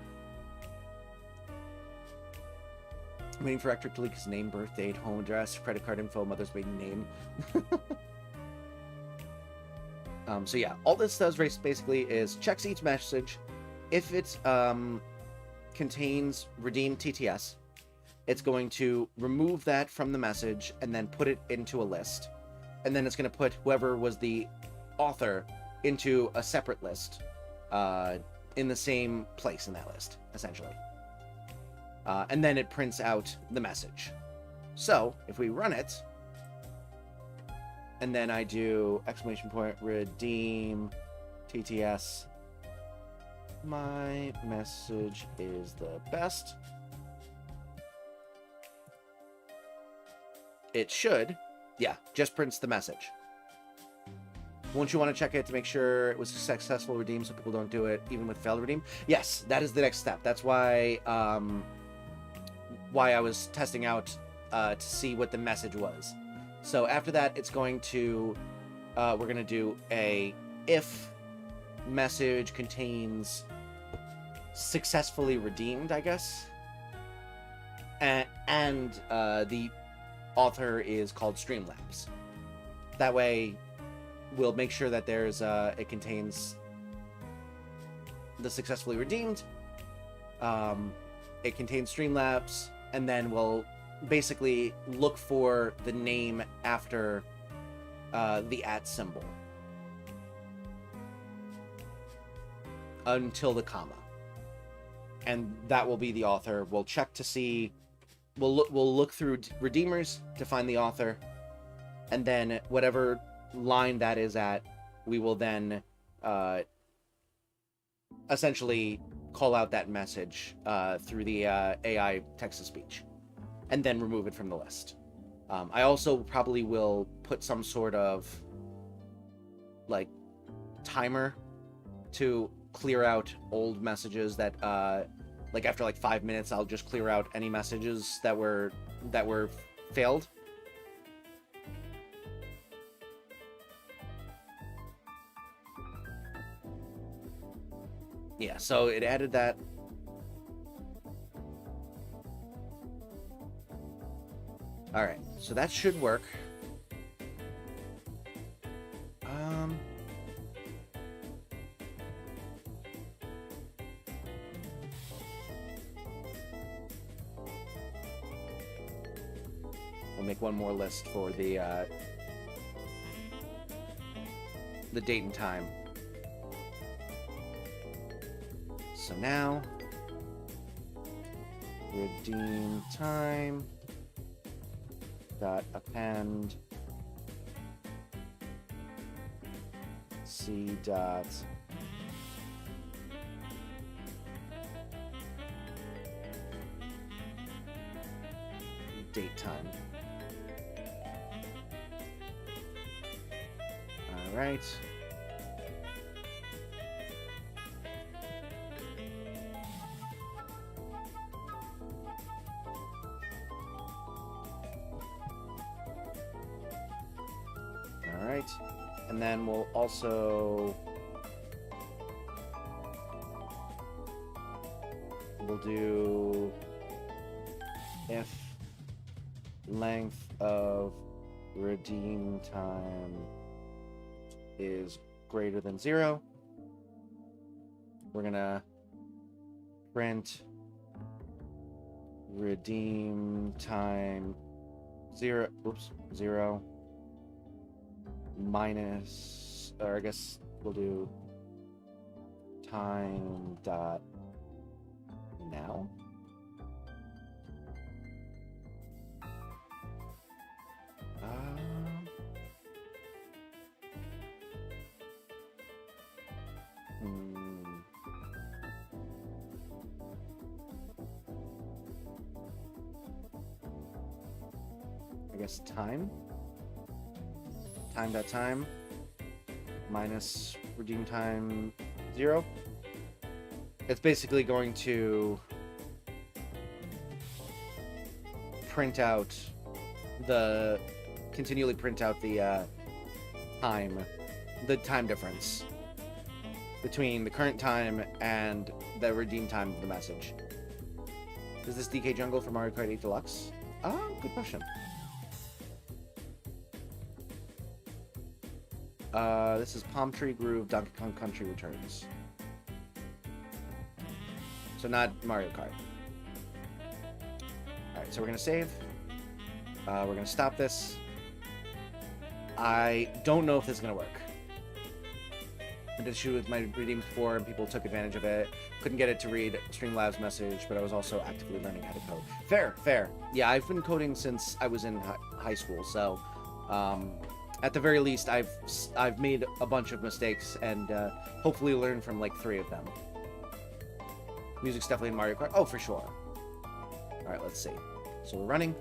I'm waiting for Ectric to leak his name, birth date, home address, credit card info, mother's maiden name. So yeah, all this does basically is checks each message. If it contains redeemed TTS, it's going to remove that from the message and then put it into a list. And then it's going to put whoever was the author into a separate list in the same place in that list, essentially. And then it prints out the message. So if we run it, and then I do exclamation point redeem TTS, my message is the best. It should, yeah, just prints the message. Won't you want to check it to make sure it was a successful redeem so people don't do it even with failed redeem? Yes, that is the next step. That's why I was testing out to see what the message was. So after that, it's going to, we're going to do a if message contains successfully redeemed, I guess. And the author is called Streamlabs. That way, we'll make sure that there's, it contains the successfully redeemed. It contains Streamlabs, and then we'll basically look for the name after the @ symbol until the comma, and that will be the author. We'll check to see, we'll look through redeemers to find the author, and then whatever line that is at, we will then essentially call out that message through the AI text-to-speech, and then remove it from the list. I also probably will put some sort of like timer to clear out old messages that like after like 5 minutes I'll just clear out any messages that were failed. Yeah, so it added that. All right, so that should work. We'll make one more list for the date and time. So now, redeem time dot append c dot date time. All right. All right. And then we'll also do if length of redeem time is greater than 0, we're gonna print redeem time 0 minus, or I guess we'll do time dot now. I guess time dot time minus redeem time 0. It's basically going to continually print out the time difference between the current time and the redeem time of the message. Is this DK Jungle for Mario Kart 8 Deluxe? Good question. This is Palm Tree Groove Donkey Kong Country Returns. So not Mario Kart. Alright, so we're gonna save. We're gonna stop this. I don't know if this is gonna work. I did shoot with my redeems before and people took advantage of it. Couldn't get it to read Streamlabs message, but I was also actively learning how to code. Fair. Yeah, I've been coding since I was in high school, so at the very least, I've made a bunch of mistakes and hopefully learned from like 3 of them. Music's definitely in Mario Kart. Oh, for sure. All right, let's see. So we're running.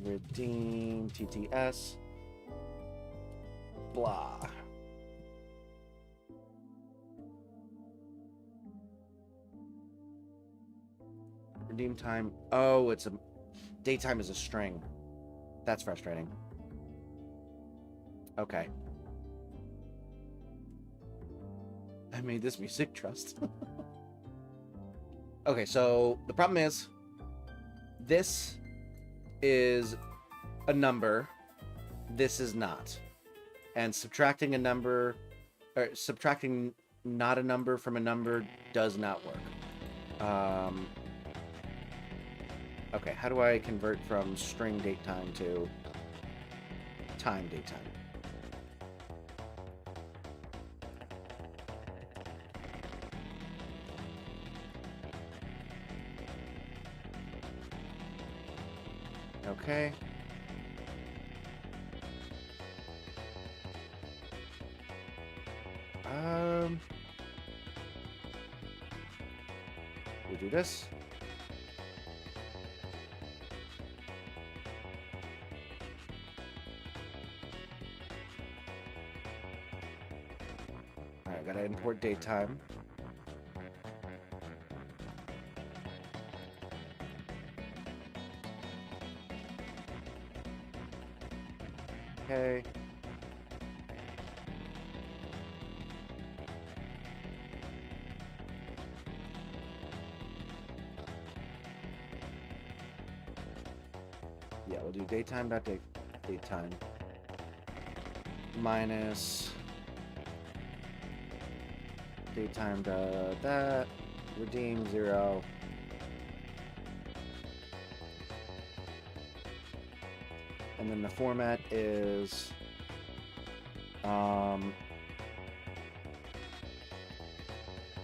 Redeem TTS. Blah. Redeem time. Oh, daytime is a string. That's frustrating. Okay. I made this music, trust. Okay, so the problem is this is a number, this is not. And subtracting a number, or subtracting not a number from a number does not work. Okay, how do I convert from string date time to time date time? Okay. We'll do this. Alright, gotta import date time. Okay. Yeah, we'll do datetime minus datetime that redeem 0. And then the format is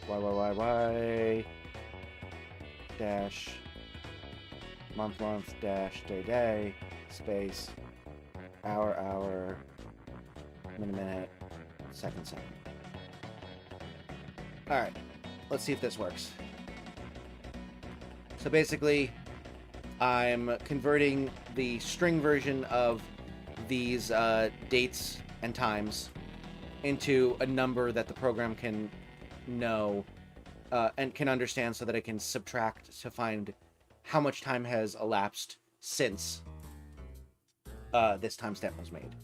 y dash month dash day space hour minute second. All right, let's see if this works. So basically, I'm converting the string version of these dates and times into a number that the program can know and can understand, so that it can subtract to find how much time has elapsed since this timestamp was made.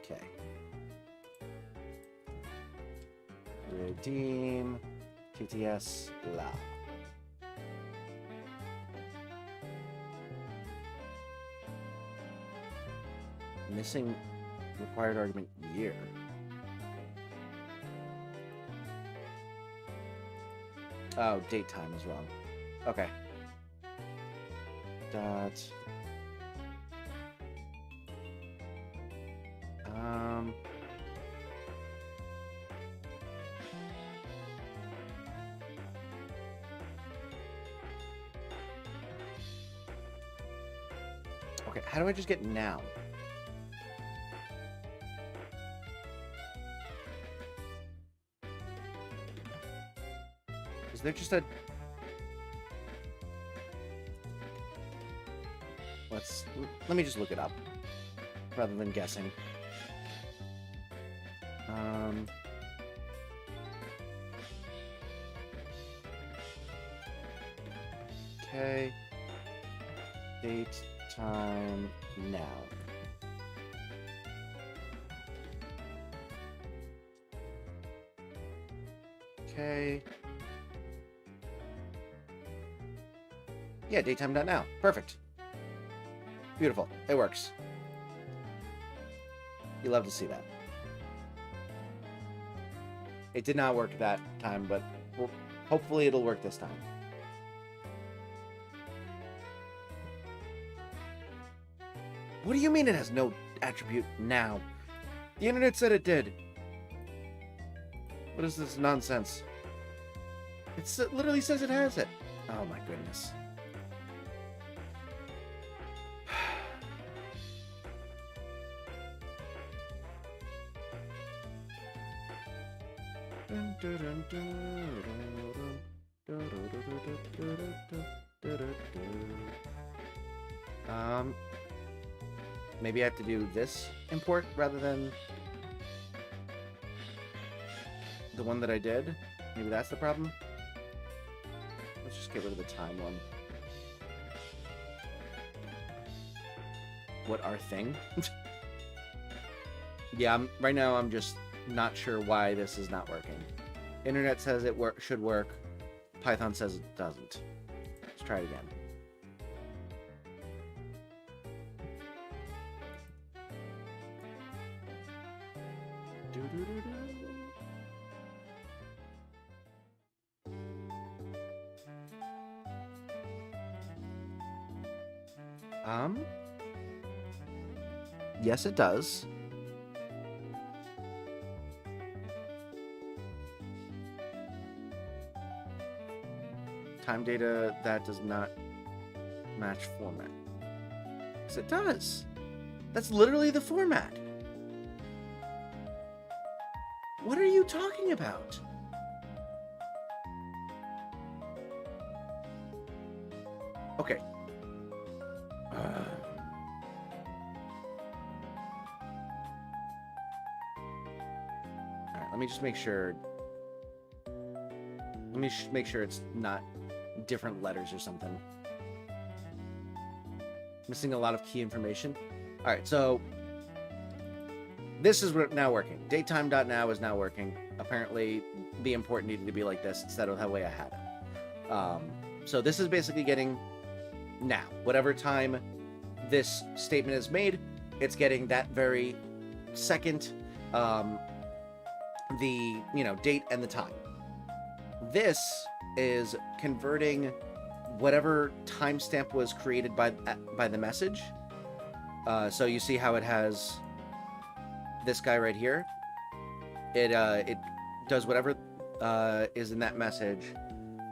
Okay. Redeem TTS la. Missing required argument year. Oh, date time is wrong. Okay. Dot. Okay, how do I just get now? Is there just a... Let me just look it up, rather than guessing. Okay. Date, time, now. Okay. Yeah, daytime.now. Perfect. Beautiful. It works. You love to see that. It did not work that time, but hopefully it'll work this time. What do you mean it has no attribute now? The internet said it did. What is this nonsense? It literally says it has it. Oh my goodness. Maybe I have to do this import rather than the one that I did. Maybe that's the problem. Let's just get rid of the time one. What, our thing? Yeah, right now I'm just not sure why this is not working. Internet says it should work. Python says it doesn't. Let's try it again. Yes, it does. Time data that does not match format. Yes, it does. That's literally the format. What are you talking about? Okay. Alright, let me just make sure. Let me make sure it's not different letters or something. Missing a lot of key information. Alright, so this is now working. Datetime.now is now working. Apparently, the import needed to be like this instead of the way I had it. So this is basically getting now. Whatever time this statement is made, it's getting that very second, the, date and the time. This is converting whatever timestamp was created by the message. So you see how it has this guy right here. it does whatever is in that message,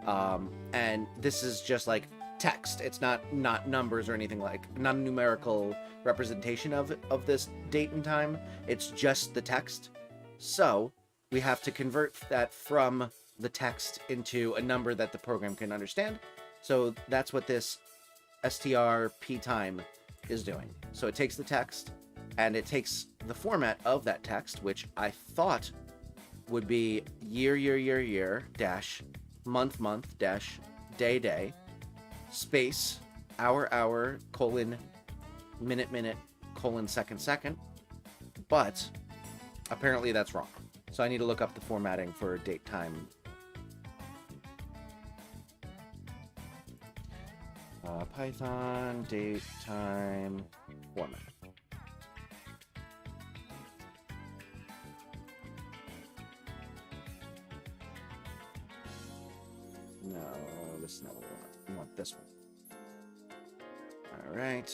and this is just like text. It's not numbers or anything, like not a numerical representation of this date and time. It's just the text. So we have to convert that from the text into a number that the program can understand. So that's what this strp time is doing. So it takes the text and it takes the format of that text, which I thought would be year dash month dash day space hour colon minute colon second, but apparently that's wrong. So I need to look up the formatting for date time. Python date time format. No, this is not what we want. We want this one. All right.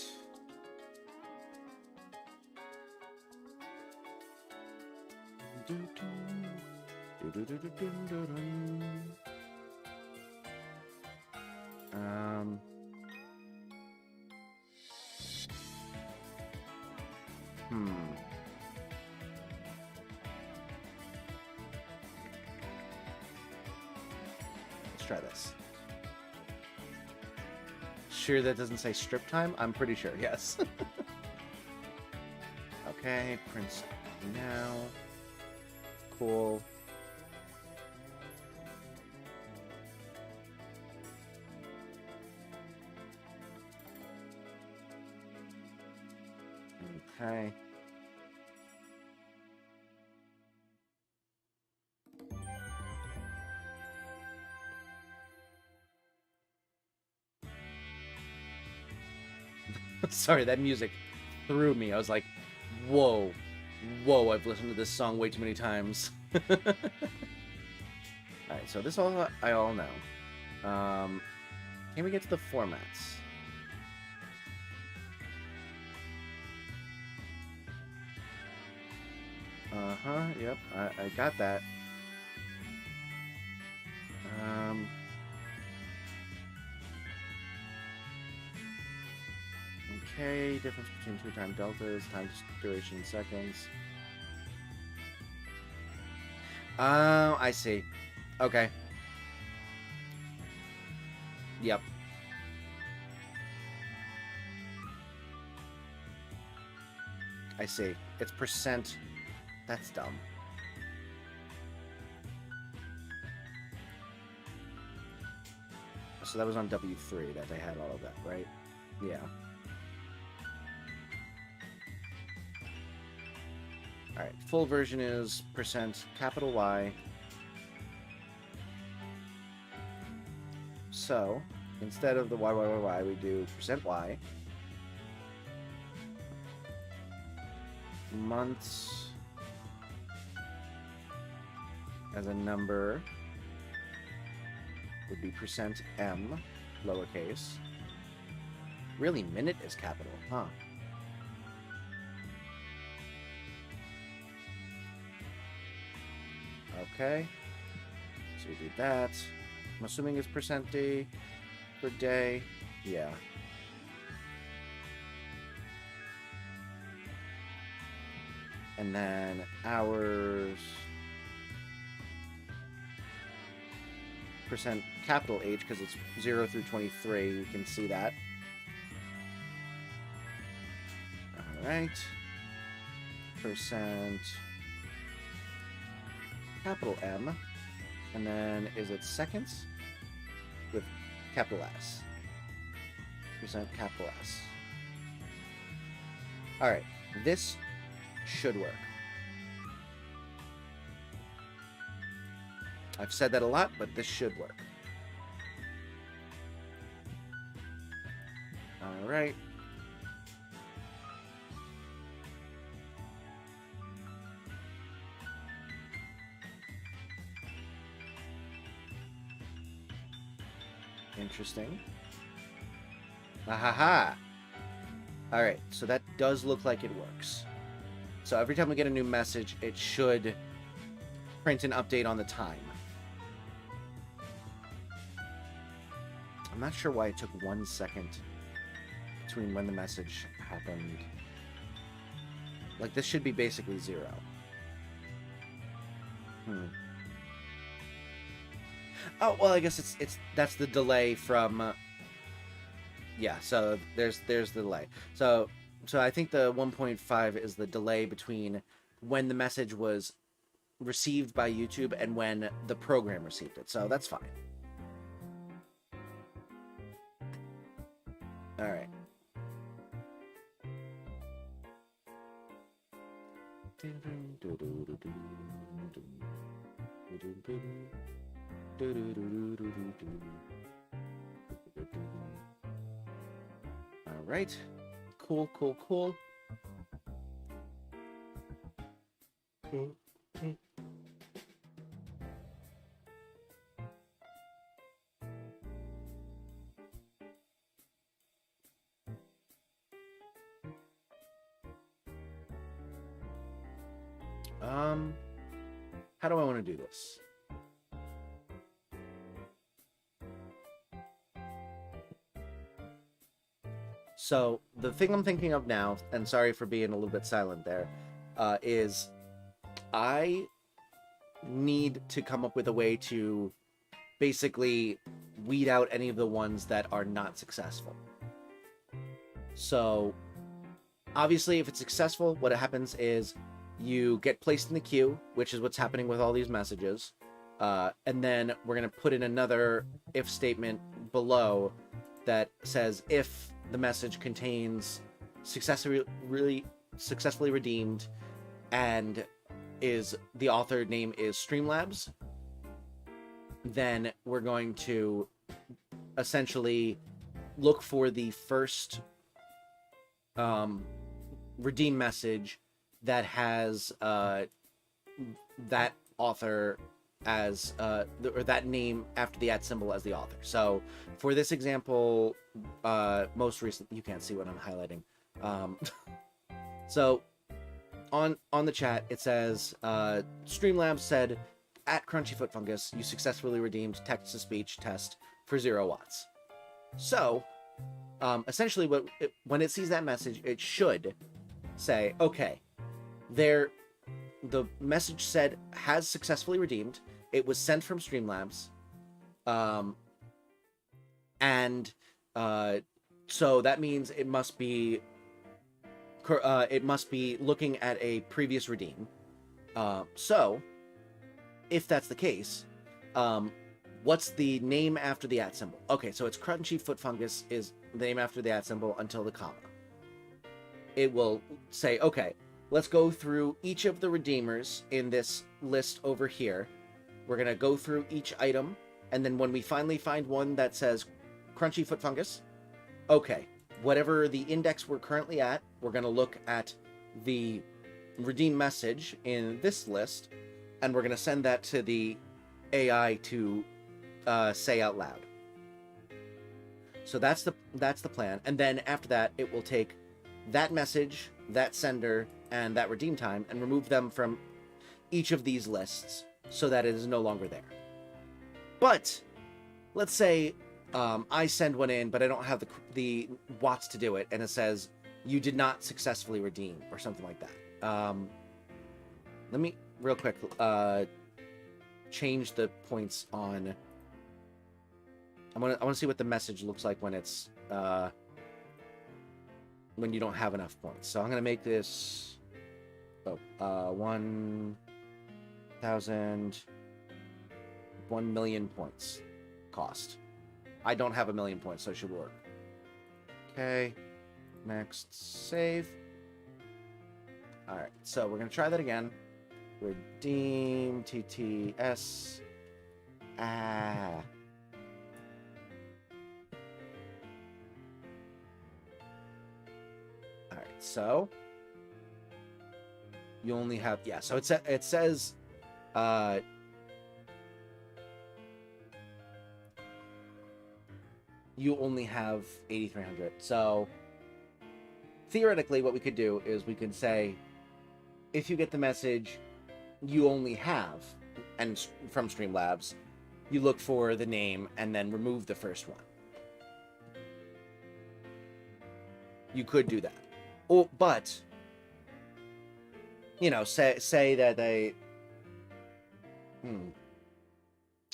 Let's try this. Sure that doesn't say strip time? I'm pretty sure, yes. Okay, print now. Cool. Okay. Sorry, that music threw me. I was like, whoa, I've listened to this song way too many times. Alright, so this all I all know. Can we get to the formats? Yep, I got that. Okay, difference between two time deltas, time duration in seconds. Oh, I see. Okay. Yep. I see. It's percent. That's dumb. So that was on W3 that they had all of that, right? Yeah. Alright, full version is percent capital Y. So, instead of the Y, we do percent Y. Months as a number would be percent M, lowercase. Really, minute is capital, huh? Okay, so we do that. I'm assuming it's percent D per day. Yeah. And then hours, percent capital H, because it's 0 through 23. You can see that. All right. Percent capital M, and then is it seconds with capital S? Percent capital S. All right, this should work. I've said that a lot, but this should work. All right. Interesting. Ahaha. All right, so that does look like it works. So every time we get a new message, it should print an update on the time. I'm not sure why it took 1 second between when the message happened. Like, this should be basically 0. Oh, well, I guess that's the delay from yeah, so there's the delay. So I think the 1.5 is the delay between when the message was received by YouTube and when the program received it. So that's fine. All right. All right. Cool. How do I want to do this? So the thing I'm thinking of now, and sorry for being a little bit silent there, is I need to come up with a way to basically weed out any of the ones that are not successful. So obviously, if it's successful, what happens is you get placed in the queue, which is what's happening with all these messages. And then we're going to put in another if statement below that says if the message contains successfully redeemed and the author name is Streamlabs, then we're going to essentially look for the first redeem message that has that author as or that name after the @ symbol as the author. So for this example, most recent, you can't see what I'm highlighting. So on the chat it says Streamlabs said @CrunchyFootFungus, you successfully redeemed text to speech test for 0 watts. So essentially when it sees that message, it should say, okay, the message said has successfully redeemed. It was sent from Streamlabs, and so that means it must be looking at a previous redeem. So if that's the case, what's the name after the @ symbol? Okay, so it's CrunchyFootFungus is the name after the @ symbol until the comma. It will say, okay, let's go through each of the redeemers in this list over here. We're going to go through each item, and then when we finally find one that says CrunchyFootFungus, okay, whatever the index we're currently at, we're going to look at the redeem message in this list, and we're going to send that to the AI to say out loud. So that's the plan, and then after that, it will take that message, that sender, and that redeem time, and remove them from each of these lists so that it is no longer there. But let's say I send one in, but I don't have the watts to do it, and it says you did not successfully redeem or something like that. Let me real quick change the points on. I want to see what the message looks like when it's when you don't have enough points. So I'm gonna make this 1 million points cost. I don't have 1 million points, so it should work. Okay, next, save. All right, so we're gonna try that again. Redeem TTS. All right, so you only have, yeah, so it says you only have 8,300. So theoretically what we could do is we could say if you get the message you only have and from Streamlabs, you look for the name and then remove the first one. You could do that. Or, but, you know, say that they...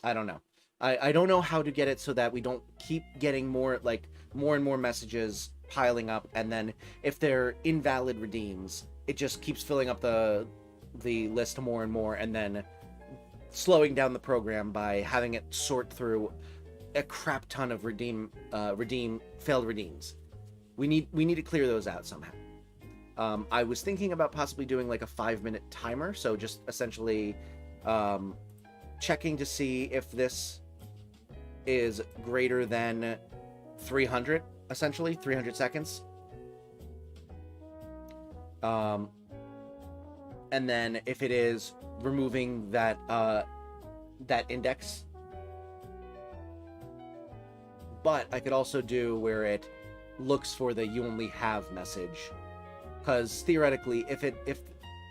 I don't know. I don't know how to get it so that we don't keep getting more and more messages piling up, and then if they're invalid redeems, it just keeps filling up the list more and more, and then slowing down the program by having it sort through a crap ton of failed redeems. We need to clear those out somehow. I was thinking about possibly doing like a 5-minute timer, so just essentially checking to see if this is greater than 300, essentially 300 seconds. And then if it is, removing that that index. But I could also do where it looks for the "you only have" message, because theoretically, if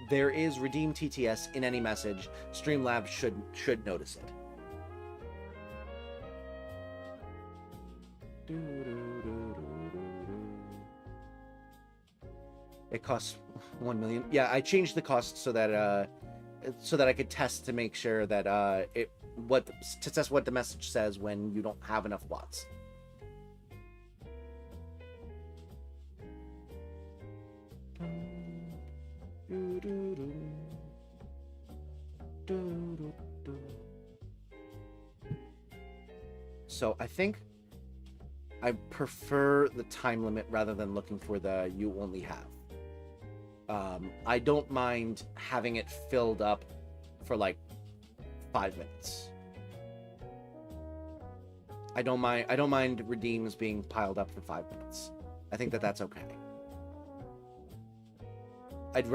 there is redeem TTS in any message, Streamlabs should notice it. It costs 1 million. Yeah, I changed the cost so that I could test to make sure that to test what the message says when you don't have enough watts. So I think I prefer the time limit rather than looking for the "you only have." I don't mind having it filled up for like 5 minutes. I don't mind redeems being piled up for 5 minutes. I think that that's okay. I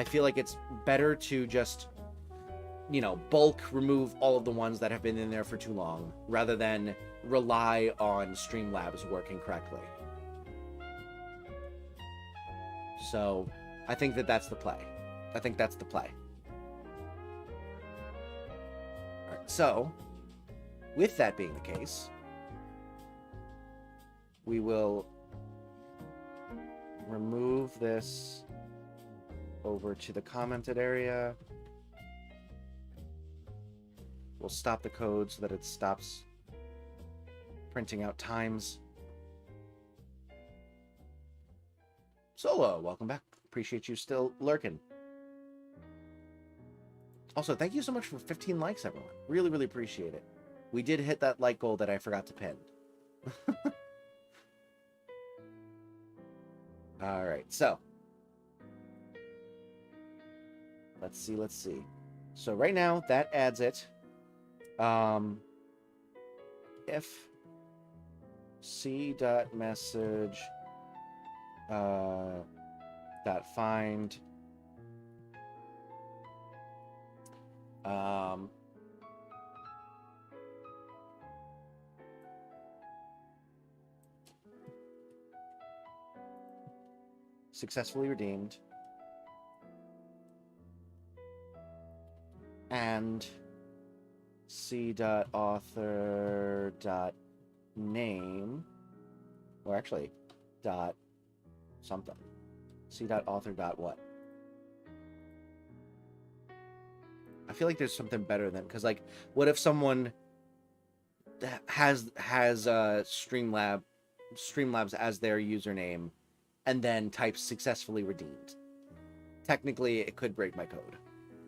feel like it's better to just, you know, bulk remove all of the ones that have been in there for too long, rather than rely on Streamlabs working correctly. So I think that that's the play. Alright, so with that being the case, we will remove this over to the commented area. We'll stop the code so that it stops printing out times. Solo, welcome back. Appreciate you still lurking. Also, thank you so much for 15 likes, everyone. Really, really appreciate it. We did hit that like goal that I forgot to pin. Alright, so. Let's see. So right now, that adds it. If c.message .find successfully redeemed, and c.author.name, or actually dot something, c.author.what. I feel like there's something better than, because like, what if someone has Streamlabs as their username and then types successfully redeemed? Technically, it could break my code.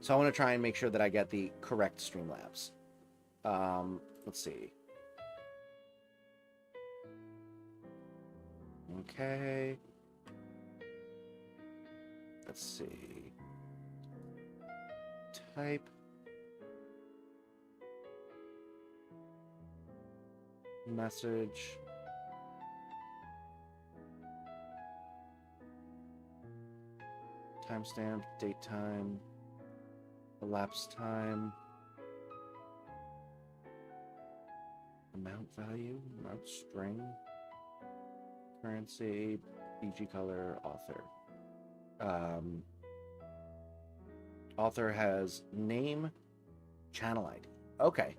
So I want to try and make sure that I get the correct Streamlabs. Let's see. Okay. Let's see. Type. Message. Timestamp, date time, elapsed time, amount value, amount string, currency, BG color, author. Author has name, Channel ID. Okay.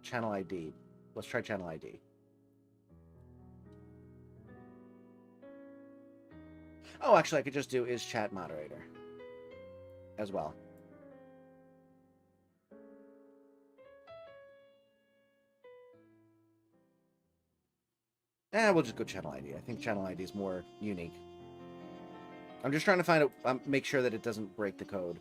Channel ID. Let's try channel ID. Oh, actually, I could just do is chat moderator as well. We'll just go channel ID. I think channel ID is more unique. I'm just trying to find it, make sure that it doesn't break the code.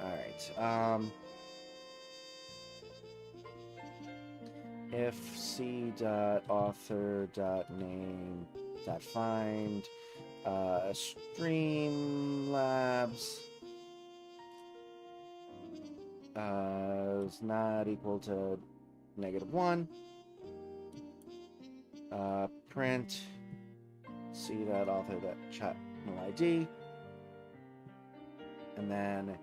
All right. If c.author.name.find Streamlabs is not equal to -1. Print c.author.channel ID, and then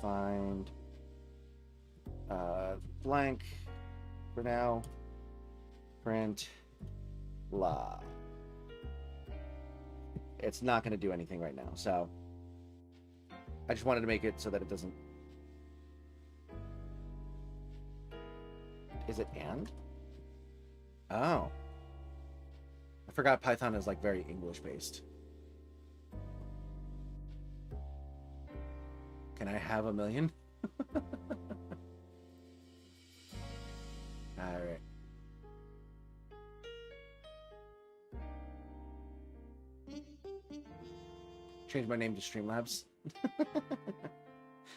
find blank for now. Print blah. It's not going to do anything right now, so I just wanted to make it so that it doesn't. Is it and? Oh. I forgot Python is like very English based. Can I have 1 million? Alright. Change my name to Streamlabs.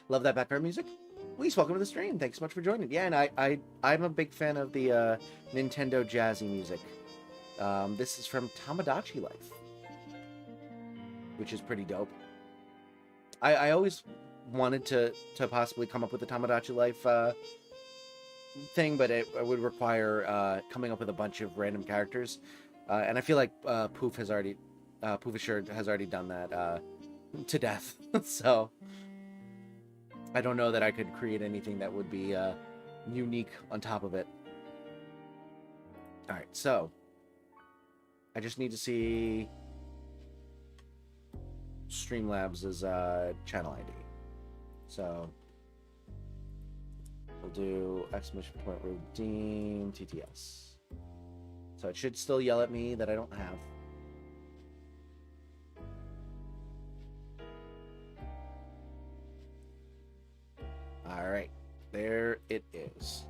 Love that background music. Please welcome to the stream. Thanks so much for joining. Yeah, and I'm a big fan of the Nintendo jazzy music. This is from Tamagotchi Life, which is pretty dope. I always wanted to possibly come up with a Tamagotchi Life thing, but it would require coming up with a bunch of random characters, and I feel like Poof has already done that to death. So I don't know that I could create anything that would be unique on top of it. All right, so I just need to see Streamlabs' channel ID. So we'll do !redeem TTS. So it should still yell at me that I don't have. All right, there it is.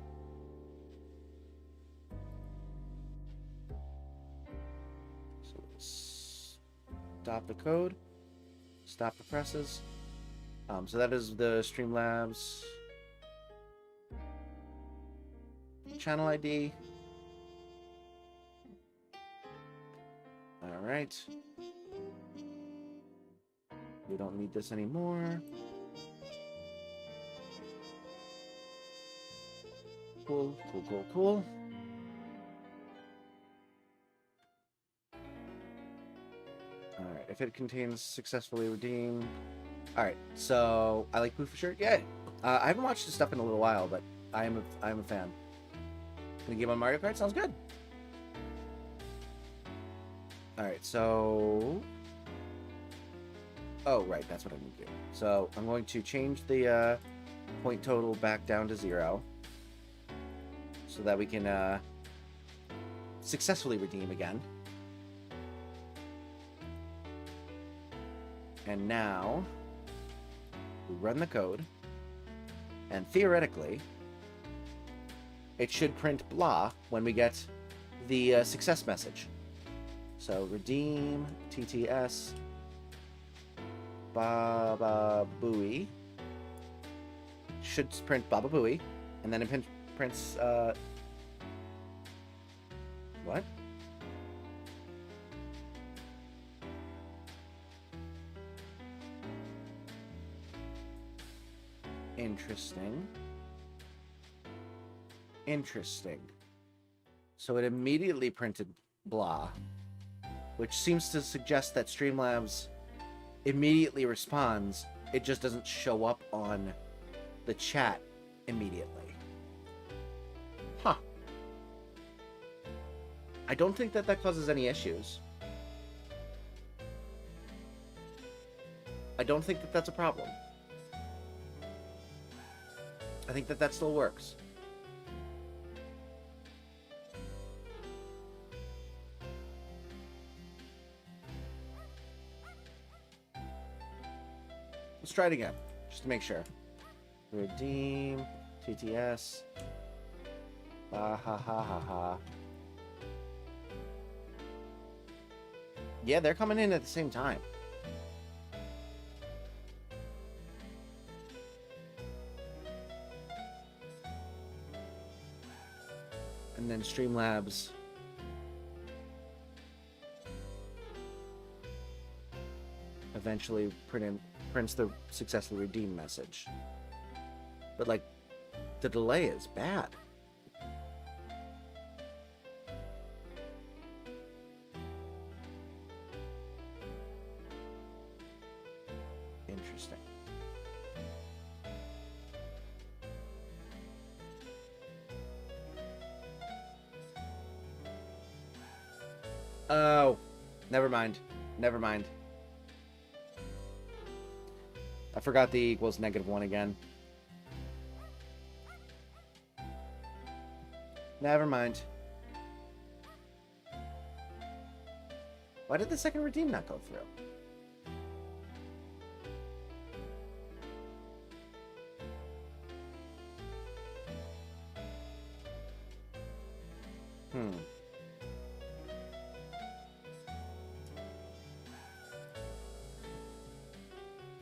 So stop the code, stop the presses. So that is the Streamlabs channel ID. All right. We don't need this anymore. Cool, cool, cool, cool. All right, if it contains successfully redeemed. All right, so I like Poof for sure. Yeah, I haven't watched this stuff in a little while, but I am a fan. Gonna give on Mario Kart. Sounds good. All right, so oh right, that's what I need to do. So I'm going to change the point total back down to 0, so that we can successfully redeem again. And now we run the code, and theoretically it should print blah when we get the success message. So redeem TTS Baba Booey should print Baba Booey, and then it prints what? Interesting. Interesting. So it immediately printed blah, which seems to suggest that Streamlabs immediately responds. It just doesn't show up on the chat immediately. Huh. I don't think that causes any issues. I don't think that that's a problem. I think that still works. Let's try it again, just to make sure. Redeem, TTS. Ha ha ha ha ha. Yeah, they're coming in at the same time. And then Streamlabs. Eventually prints the successfully redeemed message. But like, the delay is bad. Interesting. Oh, never mind. Never mind. I forgot the equals -1 again. Never mind. Why did the second redeem not go through?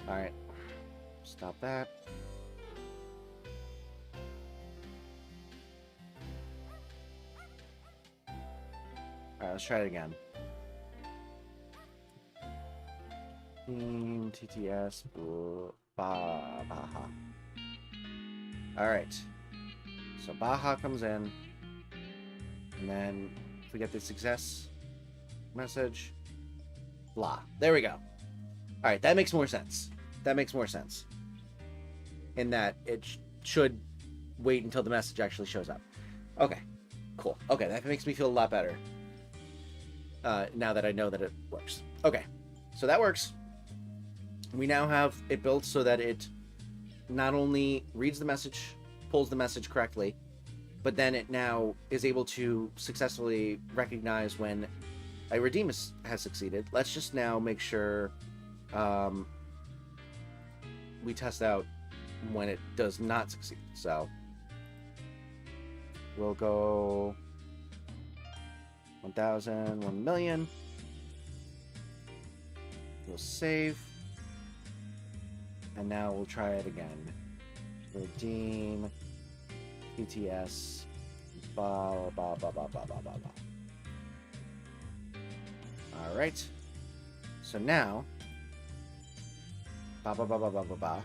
Alright. Stop that. Alright, let's try it again. TTS. Baha. Alright. So Baha comes in. And then if we get the success message. Blah. There we go. Alright, that makes more sense. That makes more sense. In that it should wait until the message actually shows up. Okay, cool. Okay, that makes me feel a lot better. Now that I know that it works. Okay, so that works. We now have it built so that it not only reads the message, pulls the message correctly, but then it now is able to successfully recognize when a redeem has succeeded. Let's just now make sure we test out when it does not succeed. So we'll go 1,000, 1,000,000. We'll save. And now we'll try it again. Redeem. TTS. Blah, blah, blah, blah, blah, blah, blah, blah. Alright. So now. Blah, blah, blah, blah, blah, blah, blah.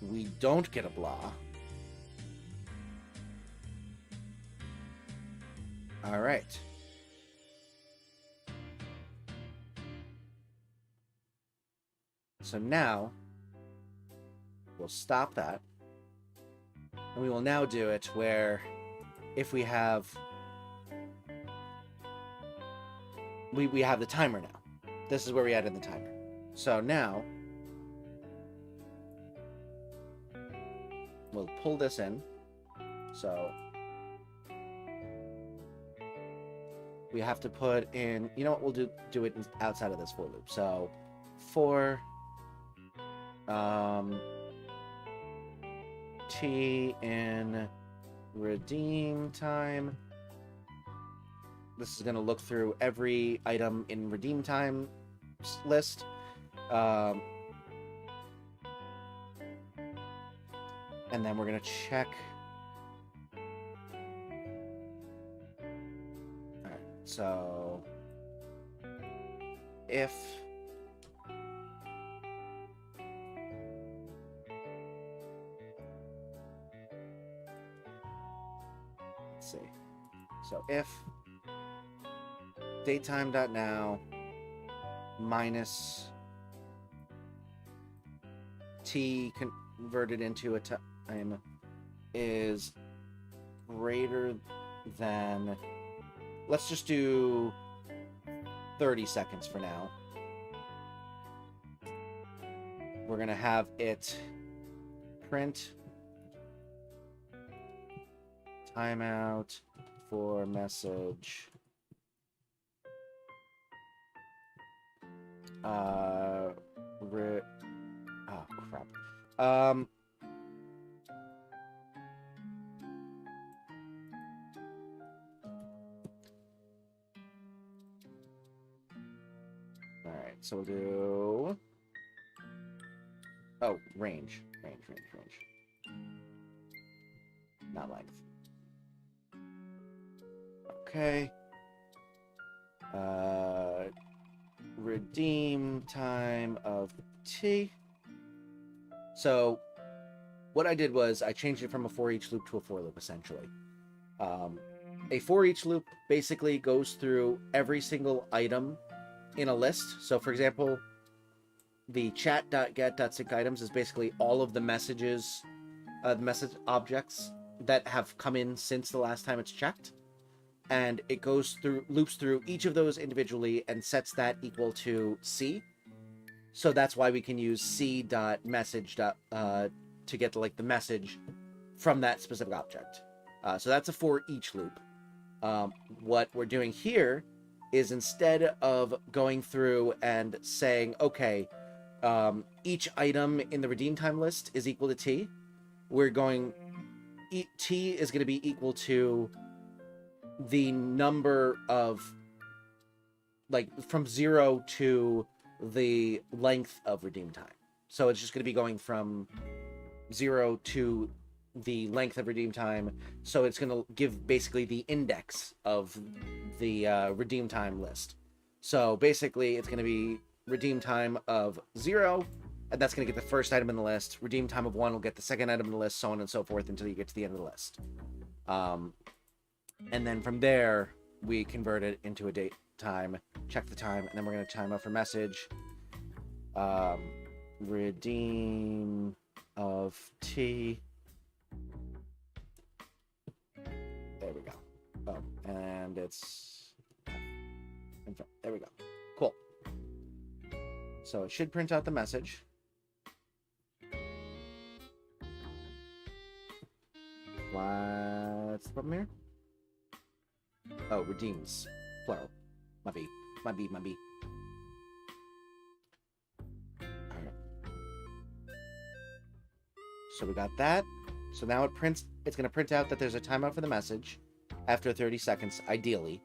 We don't get a blah. Alright. So now, we'll stop that. And we will now do it where if we have... We have the timer now. This is where we added the timer. So now, we'll pull this in. So we have to put in, you know what, we'll do it outside of this for loop. So for T in redeem time. This is going to look through every item in redeem time list. And then we're going to check. Alright, so if let's see. So if datetime.now minus t converted into a time is greater than... Let's just do 30 seconds for now. We're going to have it print timeout for message. Oh, crap. Alright, so we'll do... Oh, range. Range. Not length. Okay. Redeem time of T. So, what I did was I changed it from a for each loop to a for loop, essentially. A for each loop basically goes through every single item in a list. So, for example, the chat.get.sync items is basically all of the messages, the message objects that have come in since the last time it's checked. And it goes through, loops through each of those individually and sets that equal to C. So that's why we can use C.message to get like the message from that specific object. So that's a for each loop. What we're doing here is instead of going through and saying, okay, each item in the redeem time list is equal to T, we're going, T is going to be equal to the number of, like, from 0 to the length of redeem time. So it's just going to be going from 0 to the length of redeem time. So it's going to give basically the index of the redeem time list. So basically it's going to be redeem time of 0, and that's going to get the first item in the list. Redeem time of 1 will get the second item in the list, so on and so forth until you get to the end of the list. And then from there, we convert it into a date time, check the time, and then we're going to time out for message. Redeem of T. There we go. Oh, and it's... There we go. Cool. So it should print out the message. What's the problem here? Oh, redeems. Plural. My B. Alright. So we got that. So now it prints, it's going to print out that there's a timeout for the message after 30 seconds, ideally.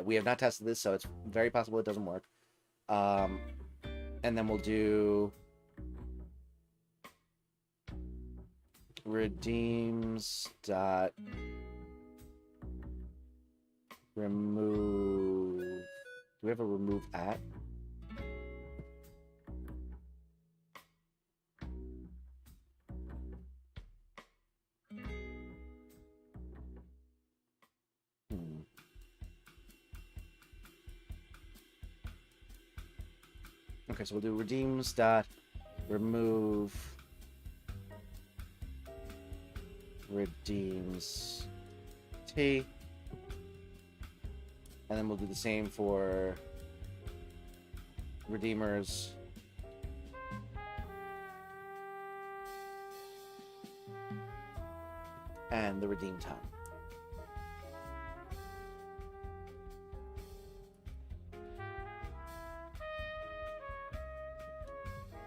We have not tested this, so it's very possible it doesn't work. And then we'll do redeems dot remove. Do we have a remove at? Okay, so we'll do redeems dot remove redeems T, and then we'll do the same for redeemers and the redeem time.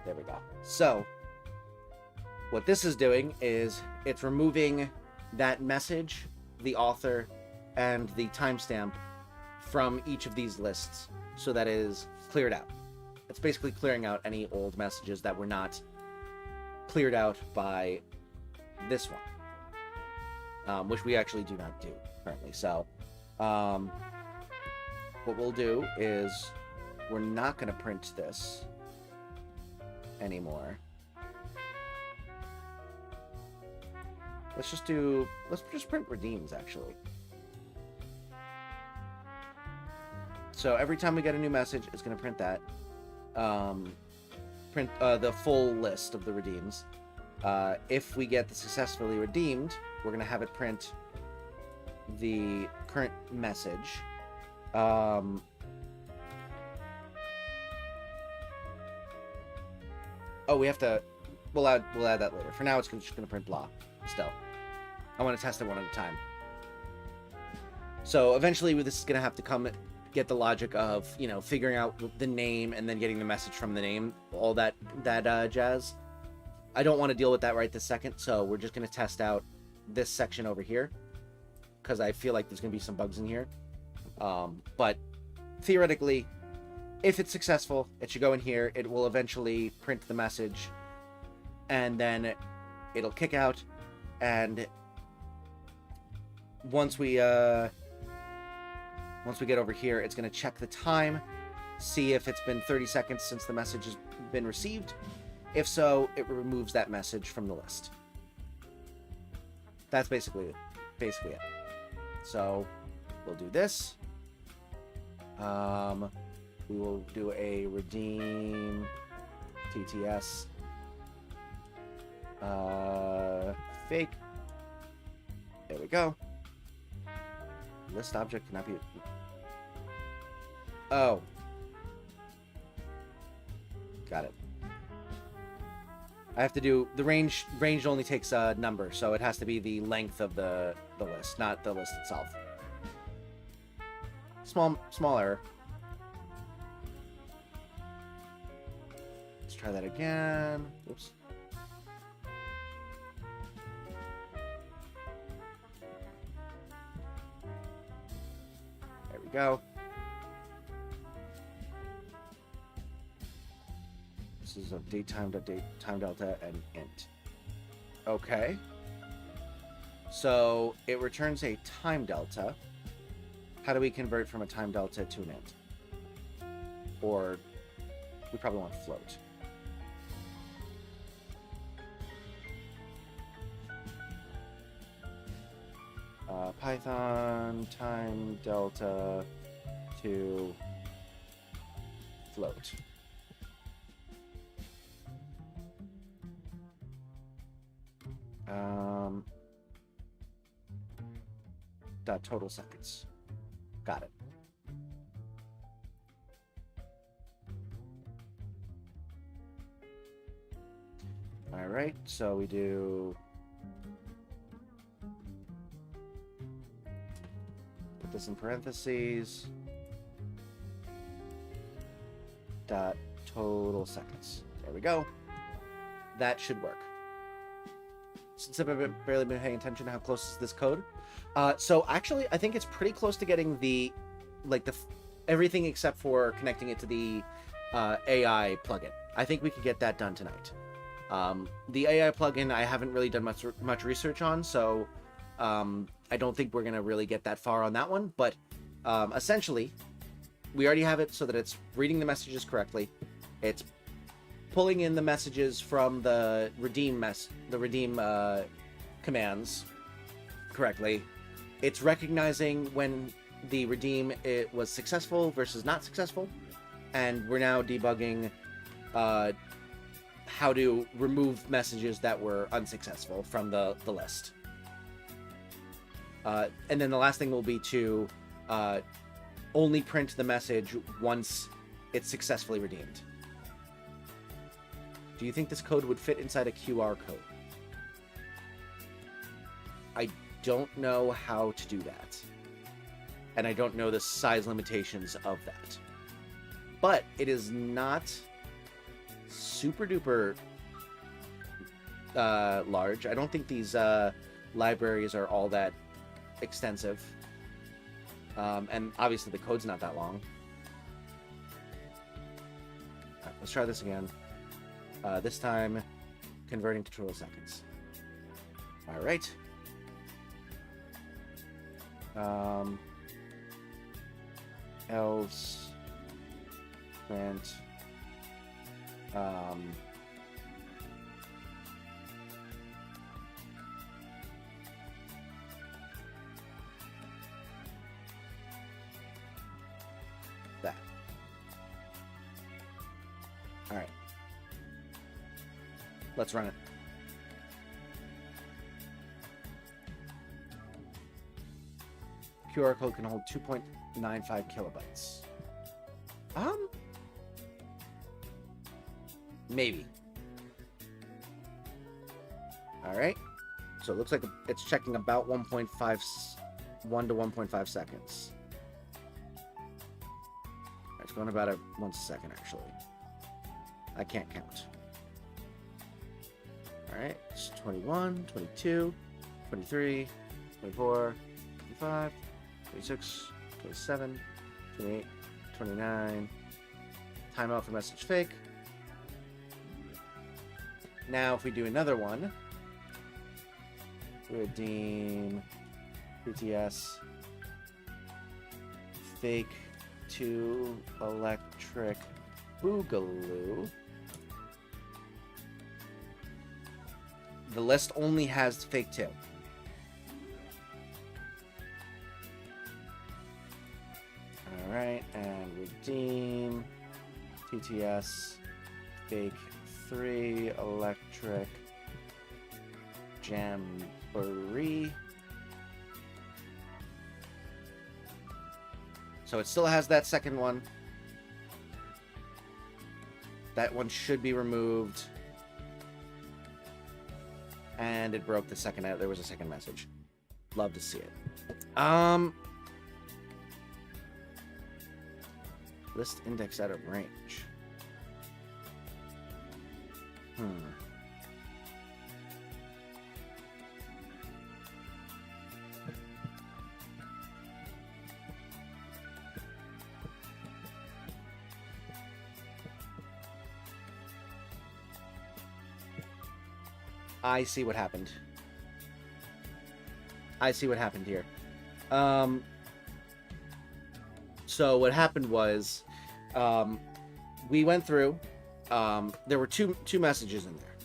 There we go. So what this is doing is it's removing that message, the author, and the timestamp from each of these lists so that it is cleared out. It's basically clearing out any old messages that were not cleared out by this one, which we actually do not do currently. So what we'll do is we're not going to print this anymore. Let's just print redeems, actually. So every time we get a new message, it's going to print that. Print the full list of the redeems. If we get the successfully redeemed, we're going to have it print the current message. Oh, we have to. We'll add that later. For now, it's just gonna print blah. Still, I want to test it one at a time. So eventually, this is gonna have to get the logic of, you know, figuring out the name and then getting the message from the name, all that jazz. I don't want to deal with that right this second, so we're just gonna test out this section over here because I feel like there's gonna be some bugs in here. But theoretically, if it's successful, it should go in here. It will eventually print the message, and then it'll kick out. And once we get over here, it's going to check the time, see if it's been 30 seconds since the message has been received. If so, it removes that message from the list. That's basically it. So we'll do this. We will do a redeem TTS fake. There we go. List object cannot be. Oh, got it. I have to do the range. Range only takes a number, so it has to be the length of the list, not the list itself. Small error. Let's try that again. Oops. There we go. This is a time delta and int. Okay. So it returns a time delta. How do we convert from a time delta to an int? Or we probably want float. Python time delta to float. Dot total seconds. Got it. All right, so we do. Put this in parentheses. Dot total seconds. There we go. That should work. Since I've barely been paying attention to how close is this code. So actually, I think it's pretty close to getting everything except for connecting it to the AI plugin. I think we could get that done tonight. The AI plugin, I haven't really done much research on, so I don't think we're going to really get that far on that one. But essentially, we already have it so that it's reading the messages correctly. It's pulling in the messages from the redeem commands correctly. It's recognizing when the redeem was successful versus not successful, and we're now debugging how to remove messages that were unsuccessful from the list. And then the last thing will be to only print the message once it's successfully redeemed. Do you think this code would fit inside a QR code? I don't know how to do that. And I don't know the size limitations of that. But it is not super duper large. I don't think these libraries are all that extensive. And obviously the code's not that long. All right, let's try this again. This time, converting to total seconds. All right. Else print that. All right. Let's run it. QR code can hold 2.95 kilobytes. Maybe. All right. So it looks like it's checking about 1 to 1.5 seconds. It's going about once a second, actually. I can't count. All right. It's 21, 22, 23, 24, 25, 26, 27, 28, 29. Timeout for message fake. Now, if we do another one, redeem TTS fake to electric boogaloo. The list only has fake 2. Alright, and redeem TTS fake 3 electric jamboree. So it still has that second one. That one should be removed. And it broke the second out. There was a second message. Love to see it. List index out of range. I see what happened. I see what happened here. So what happened was, we went through. There were two messages in there.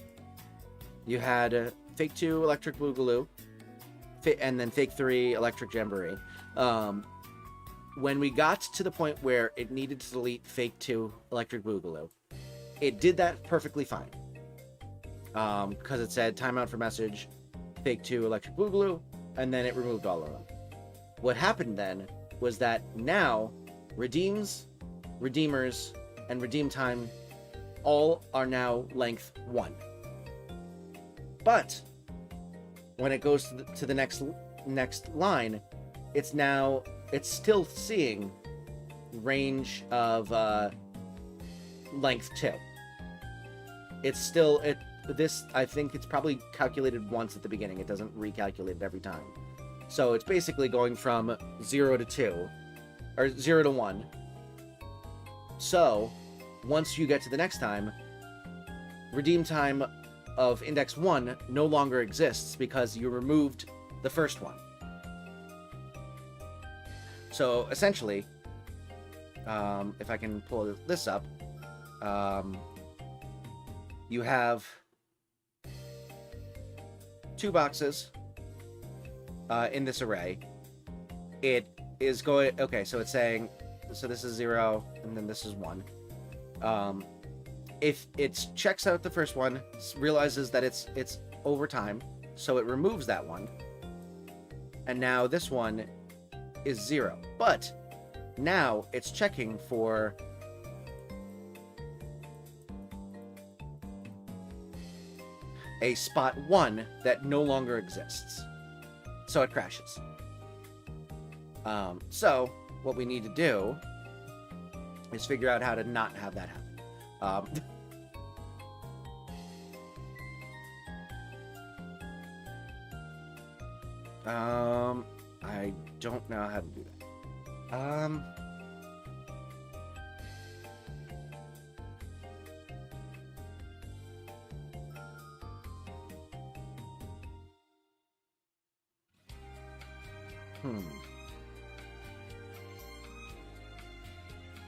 You had fake 2 electric boogaloo, and then fake 3 electric jamboree. When we got to the point where it needed to delete fake 2 electric boogaloo, it did that perfectly fine. Because it said timeout for message, fake 2 electric boogaloo, and then it removed all of them. What happened then was that now redeems, redeemers, and redeem time all are now length 1. But when it goes to the next line, it's still seeing range of length 2. It's still this, I think it's probably calculated once at the beginning. It doesn't recalculate it every time. So it's basically going from 0 to 2, or 0 to 1. So once you get to the next time, redeem time of index 1 no longer exists because you removed the first one. So essentially, if I can pull this up, you have 2 boxes in this array. It is going, okay, so it's saying, so this is 0, and then this is 1. If it checks out the first one, realizes that it's over time, so it removes that one, and now this one is 0. But now it's checking for a spot 1 that no longer exists. So it crashes. So what we need to do is figure out how to not have that happen. I don't know how to do that.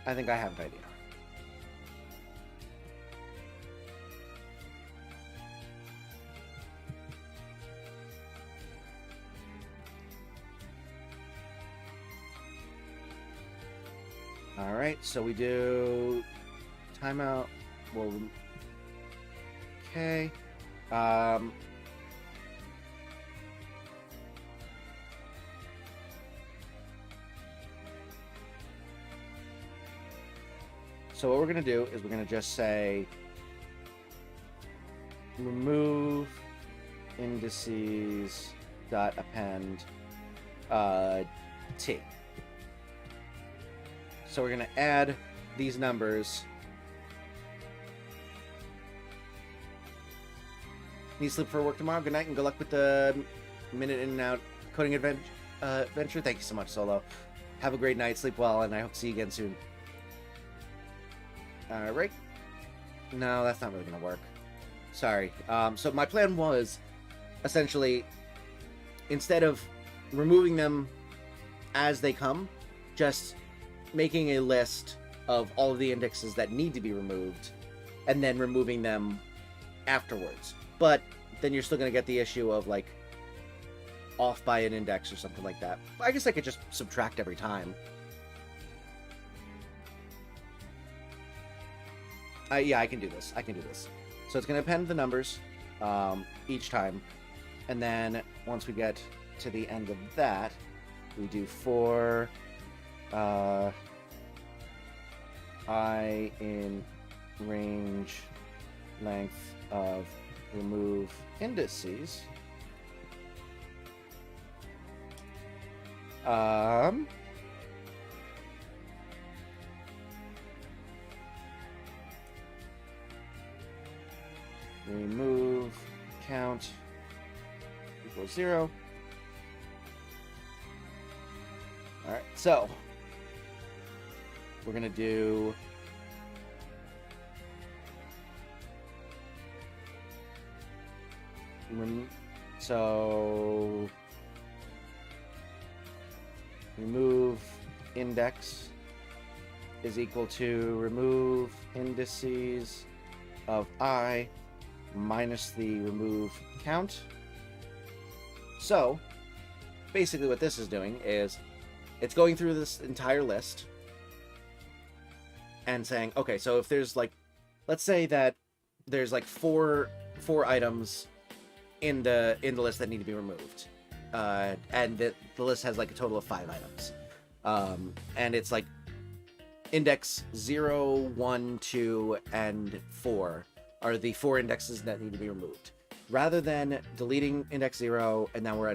I think I have an idea. All right, so we do timeout. Well, okay. So what we're going to do is we're going to just say remove indices dot append t. So we're going to add these numbers. Need sleep for work tomorrow. Good night and good luck with the minute in and out coding adventure. Thank you so much, Solo. Have a great night. Sleep well, and I hope to see you again soon. Alright. No, that's not really going to work. Sorry. So my plan was, essentially, instead of removing them as they come, just making a list of all of the indexes that need to be removed, and then removing them afterwards. But then you're still going to get the issue of, like, off by an index or something like that. I guess I could just subtract every time. Yeah, I can do this. I can do this. So it's going to append the numbers each time. And then once we get to the end of that, we do for I in range length of remove indices. Remove count equals 0. Alright, so we're gonna do remove index is equal to remove indices of I minus the remove count. So basically what this is doing is it's going through this entire list and saying, okay, so if there's like, let's say that there's like four items in the list that need to be removed, and the list has like a total of 5 items, and it's like index 0, 1, 2, and 4 are the 4 indexes that need to be removed. Rather than deleting index 0 and now we're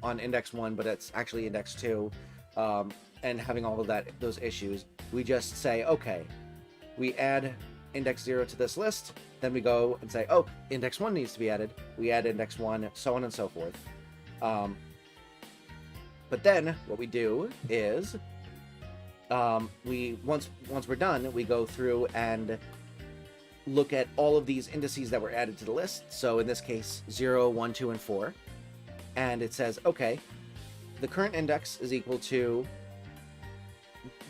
on index 1, but it's actually index 2, and having all of those issues, we just say, okay, we add index 0 to this list, then we go and say, oh, index 1 needs to be added, we add index 1, so on and so forth. But then what we do is once we're done, we go through and look at all of these indices that were added to the list. So in this case, 0, 1, 2, and 4. And it says, okay, the current index is equal to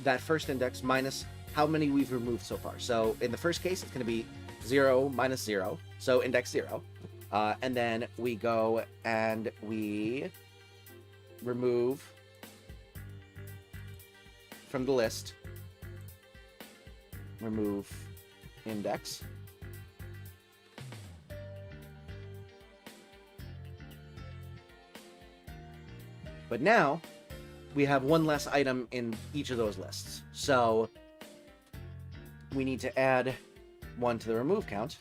that first index minus how many we've removed so far. So in the first case, it's going to be 0 minus 0, so index 0. And then we go and we remove from the list, remove index. But now we have one less item in each of those lists. So we need to add 1 to the remove count.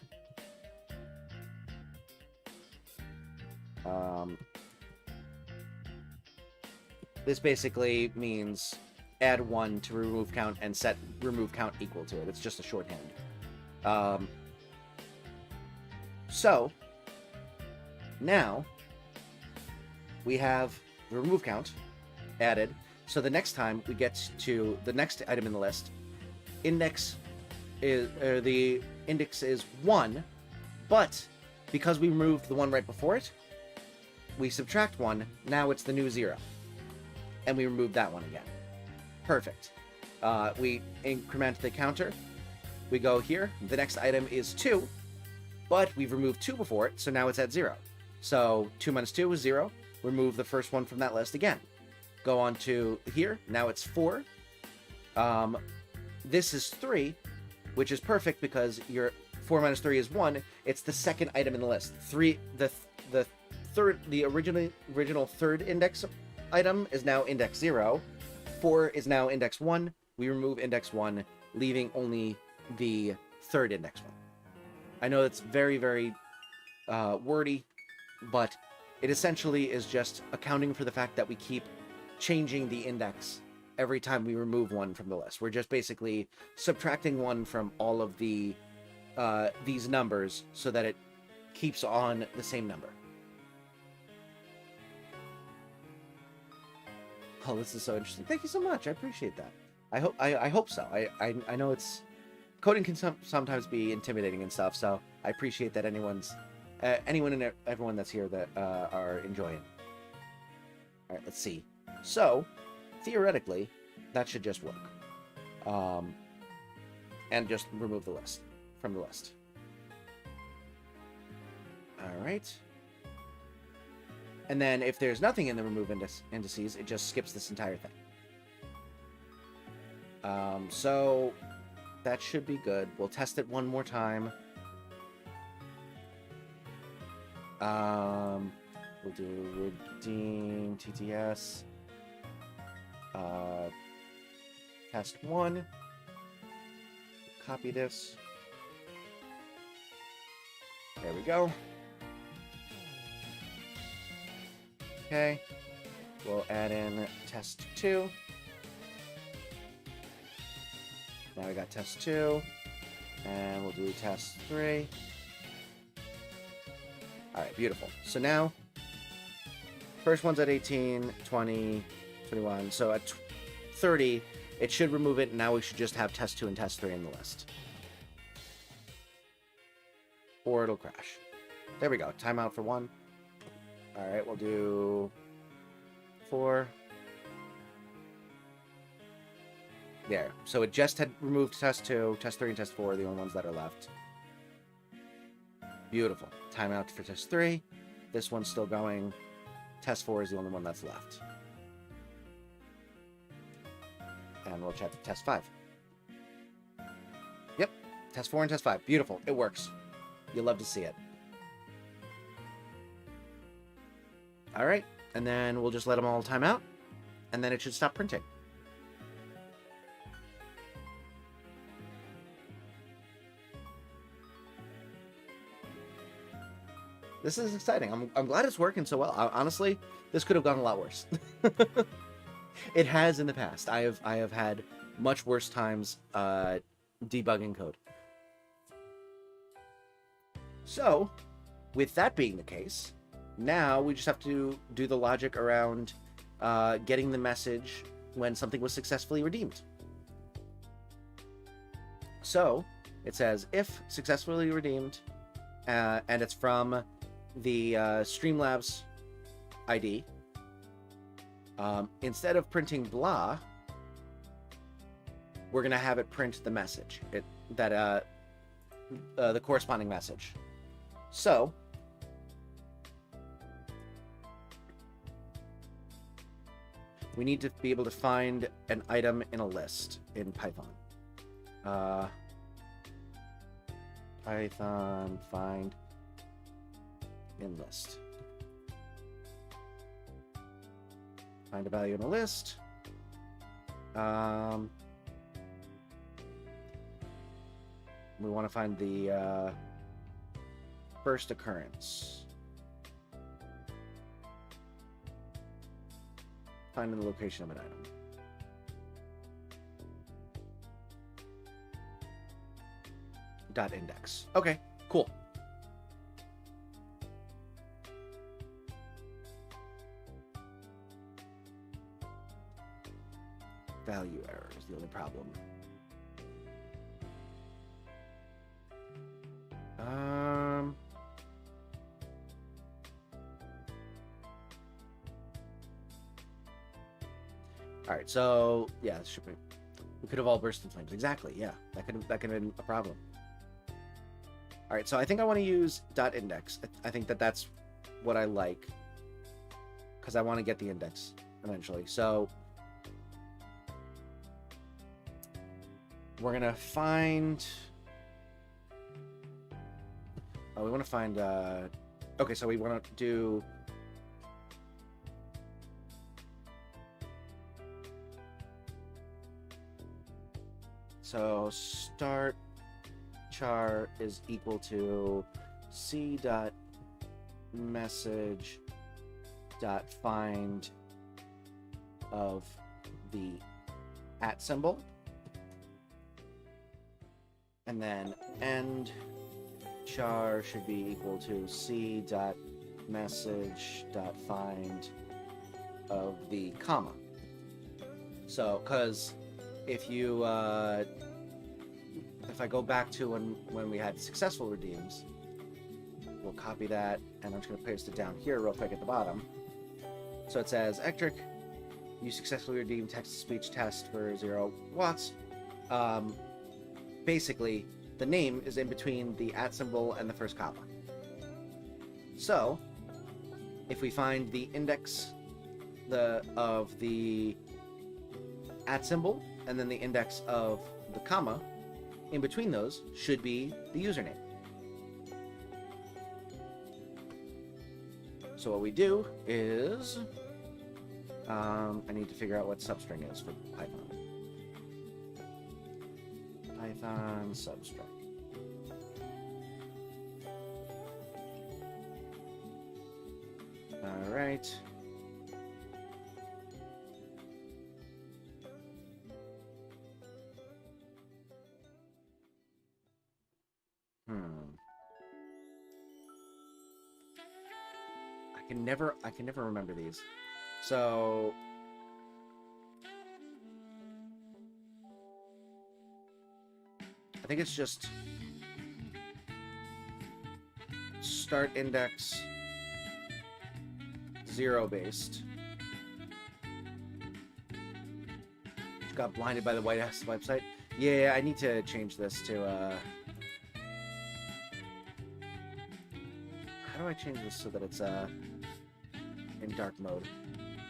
This basically means add 1 to remove count and set remove count equal to it. It's just a shorthand. So now we have the remove count added. So the next time we get to the next item in the list, the index is 1, but because we removed the one right before it, we subtract 1. Now it's the new 0, and we remove that one again. Perfect. We increment the counter. We go here. The next item is 2, but we've removed 2 before it, so now it's at 0. So 2 minus 2 is 0. Remove the first one from that list again. Go on to here. Now it's 4. This is 3, which is perfect because your 4 minus 3 is 1. It's the second item in the list. The original third index item is now index 0. 4 is now index 1. We remove index 1, leaving only the third index one. I know it's very, very wordy, but it essentially is just accounting for the fact that we keep changing the index every time we remove one from the list. We're just basically subtracting one from all of the these numbers so that it keeps on the same number. Oh, this is so interesting. Thank you so much. I appreciate that. I hope so. I know it's coding can sometimes be intimidating and stuff, so I appreciate that anyone and everyone that's here that are enjoying. All right, let's see. So, theoretically, that should just work. And just remove the list from the list. All right. And then if there's nothing in the remove indices, it just skips this entire thing. So that should be good. We'll test it one more time. We'll do redeem TTS. Test 1. Copy this. There we go. Okay. We'll add in test 2. Now we got test 2. And we'll do test 3. Alright, beautiful. So now, first one's at 18, 20, 21. So at 30, it should remove it, and now we should just have test 2 and test 3 in the list. Or it'll crash. There we go. Timeout for 1. Alright, we'll do 4. There. So it just had removed test 2, test 3, and test 4 are the only ones that are left. Beautiful. Timeout for test 3. This one's still going. Test 4 is the only one that's left. And we'll check test 5. Yep. Test 4 and test 5. Beautiful. It works. You'll love to see it. Alright. And then we'll just let them all time out. And then it should stop printing. This is exciting. I'm glad it's working so well. Honestly, this could have gone a lot worse. It has in the past. I have had much worse times debugging code. So, with that being the case, now we just have to do the logic around getting the message when something was successfully redeemed. So, it says, if successfully redeemed, and it's from the Streamlabs ID, instead of printing blah, we're going to have it print the message, the corresponding message. So, we need to be able to find an item in a list in Python. Python find in list. Find a value in a list. We want to find the first occurrence. Finding the location of an item. Dot index. Okay, cool. Value error is the only problem. All right, so yeah, this should be. We could have all burst in flames. Exactly. Yeah, that could have been a problem. All right, so I think I want to use dot index. I think that's what I like because I want to get the index eventually. So we're gonna find. Oh, we want to find. Okay, so we want to do. So start char is equal to c dot message dot find of the @ symbol, and then end char should be equal to c dot message dot find of the comma. So, because if you if I go back to when we had successful redeems, we'll copy that, and I'm just going to paste it down here real quick at the bottom. So it says, Ectric, you successfully redeemed text-to-speech test for 0 watts. Basically, the name is in between the @ symbol and the first comma. So, if we find the index of the @ symbol, and then the index of the comma, in between those should be the username. So what we do is, I need to figure out what substring is for Python. Python substring. All right. I can never remember these. So I think it's just start index 0 based. Got blinded by the White House website. Yeah, I need to change this to how do I change this so that it's in dark mode?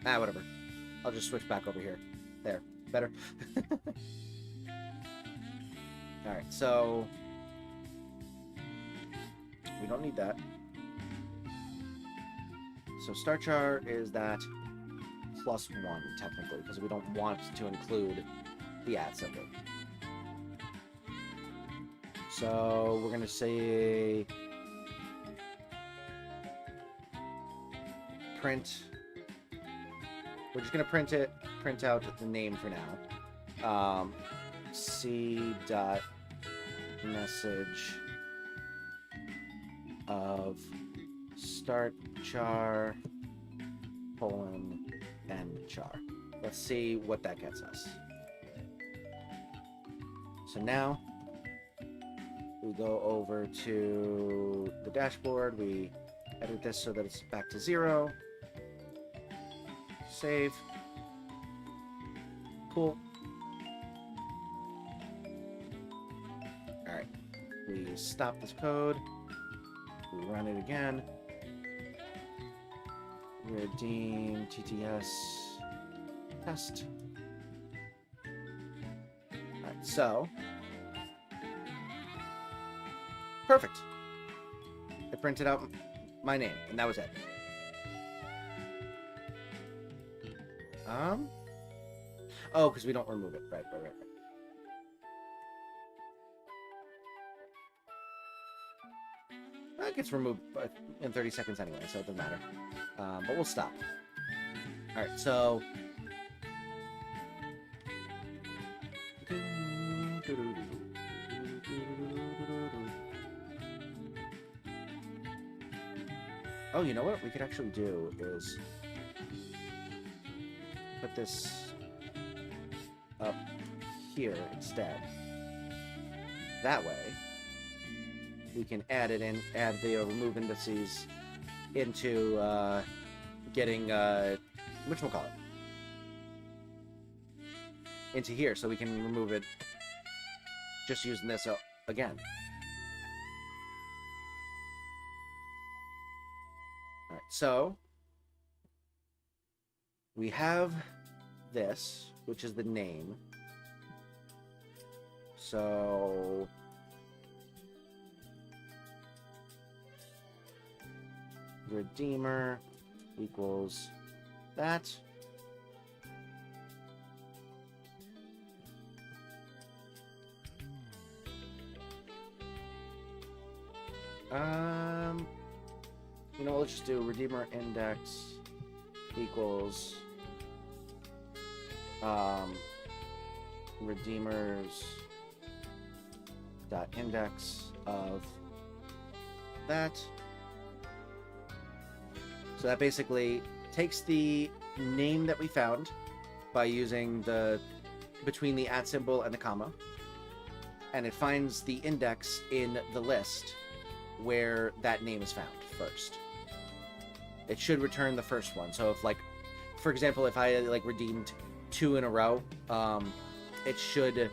Whatever. I'll just switch back over here. There. Better. Alright, so we don't need that. So star char is that +1 technically, because we don't want to include the @ symbol. So we're gonna say print. We're just gonna print out the name for now. C dot message of start char end char. Let's see what that gets us. So now we go over to the dashboard. We edit this so that it's back to 0. Save. Cool. Alright. We stop this code. We run it again. Redeem TTS test. Alright, so. Perfect. It printed out my name, and that was it. Oh, because we don't remove it. Right. That gets removed in 30 seconds anyway, so it doesn't matter. But we'll stop. Alright, so... Oh, you know what we could actually do is put this up here instead. That way, we can add it in, add the remove indices into getting whatchamacallit, into here, so we can remove it just using this again. Alright, so we have this, which is the name. So Redeemer equals that. You know, let's just do redeemer index equals redeemers dot index of that. So that basically takes the name that we found by using the between the @ symbol and the comma, and it finds the index in the list where that name is found first. It should return the first one. So if, like, for example, if I like redeemed 2 in a row, it should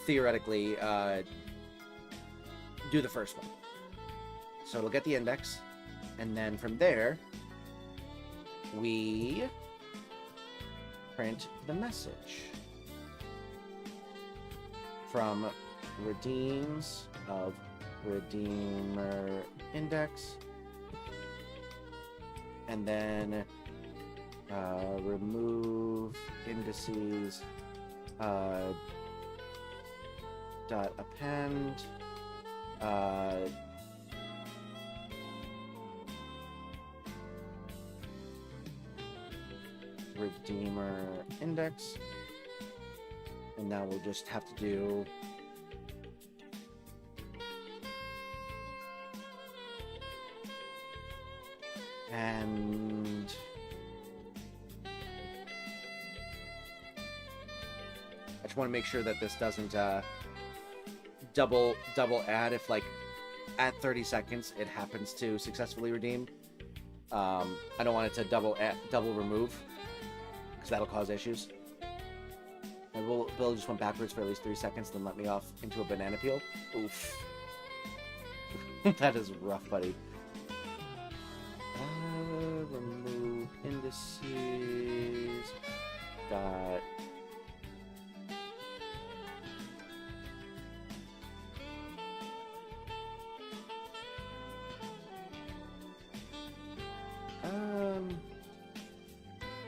theoretically do the first one. So it'll get the index, and then from there we print the message from redeems of redeemer index, and then remove indices dot append redeemer index, and now we'll just have to do and I just want to make sure that this doesn't double add if, like, at 30 seconds it happens to successfully redeem. I don't want it to double remove, because that'll cause issues. And Bill just went backwards for at least 3 seconds, then let me off into a banana peel. Oof. That is rough, buddy. Remove indices dot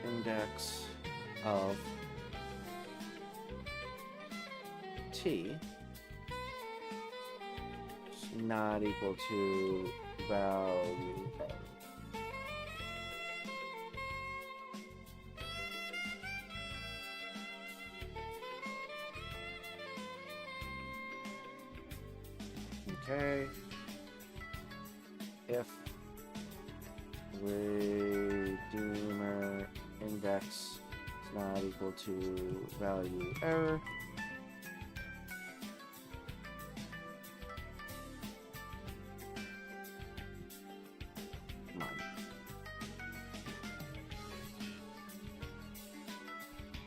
index of t is not equal to value of. Okay. If redeemer index is not equal to value error, come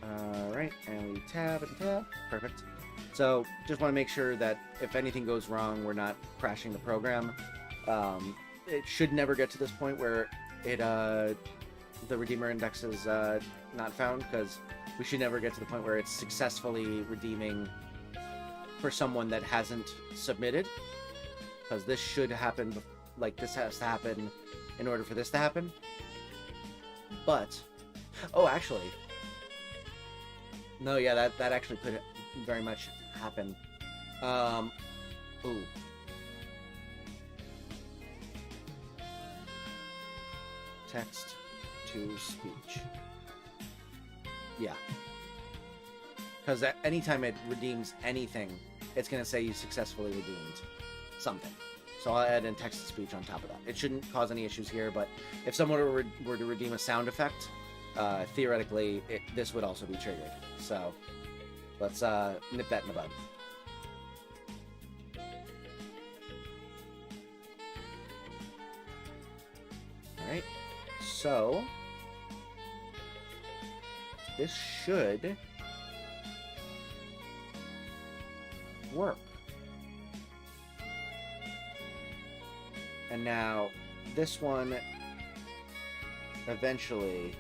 on. Alright, and we tab and tab. Perfect. So just want to make sure that if anything goes wrong, we're not crashing the program. It should never get to this point where it the redeemer index is not found, because we should never get to the point where it's successfully redeeming for someone that hasn't submitted, because this should happen, like, this has to happen in order for this to happen. But oh, actually, no, yeah, that actually could very much happen. Ooh. Text to speech. Yeah. Because anytime it redeems anything, it's going to say you successfully redeemed something. So I'll add in text to speech on top of that. It shouldn't cause any issues here, but if someone were to redeem a sound effect, theoretically, this would also be triggered. So let's nip that in the bud. Alright, so this should work. And now this one eventually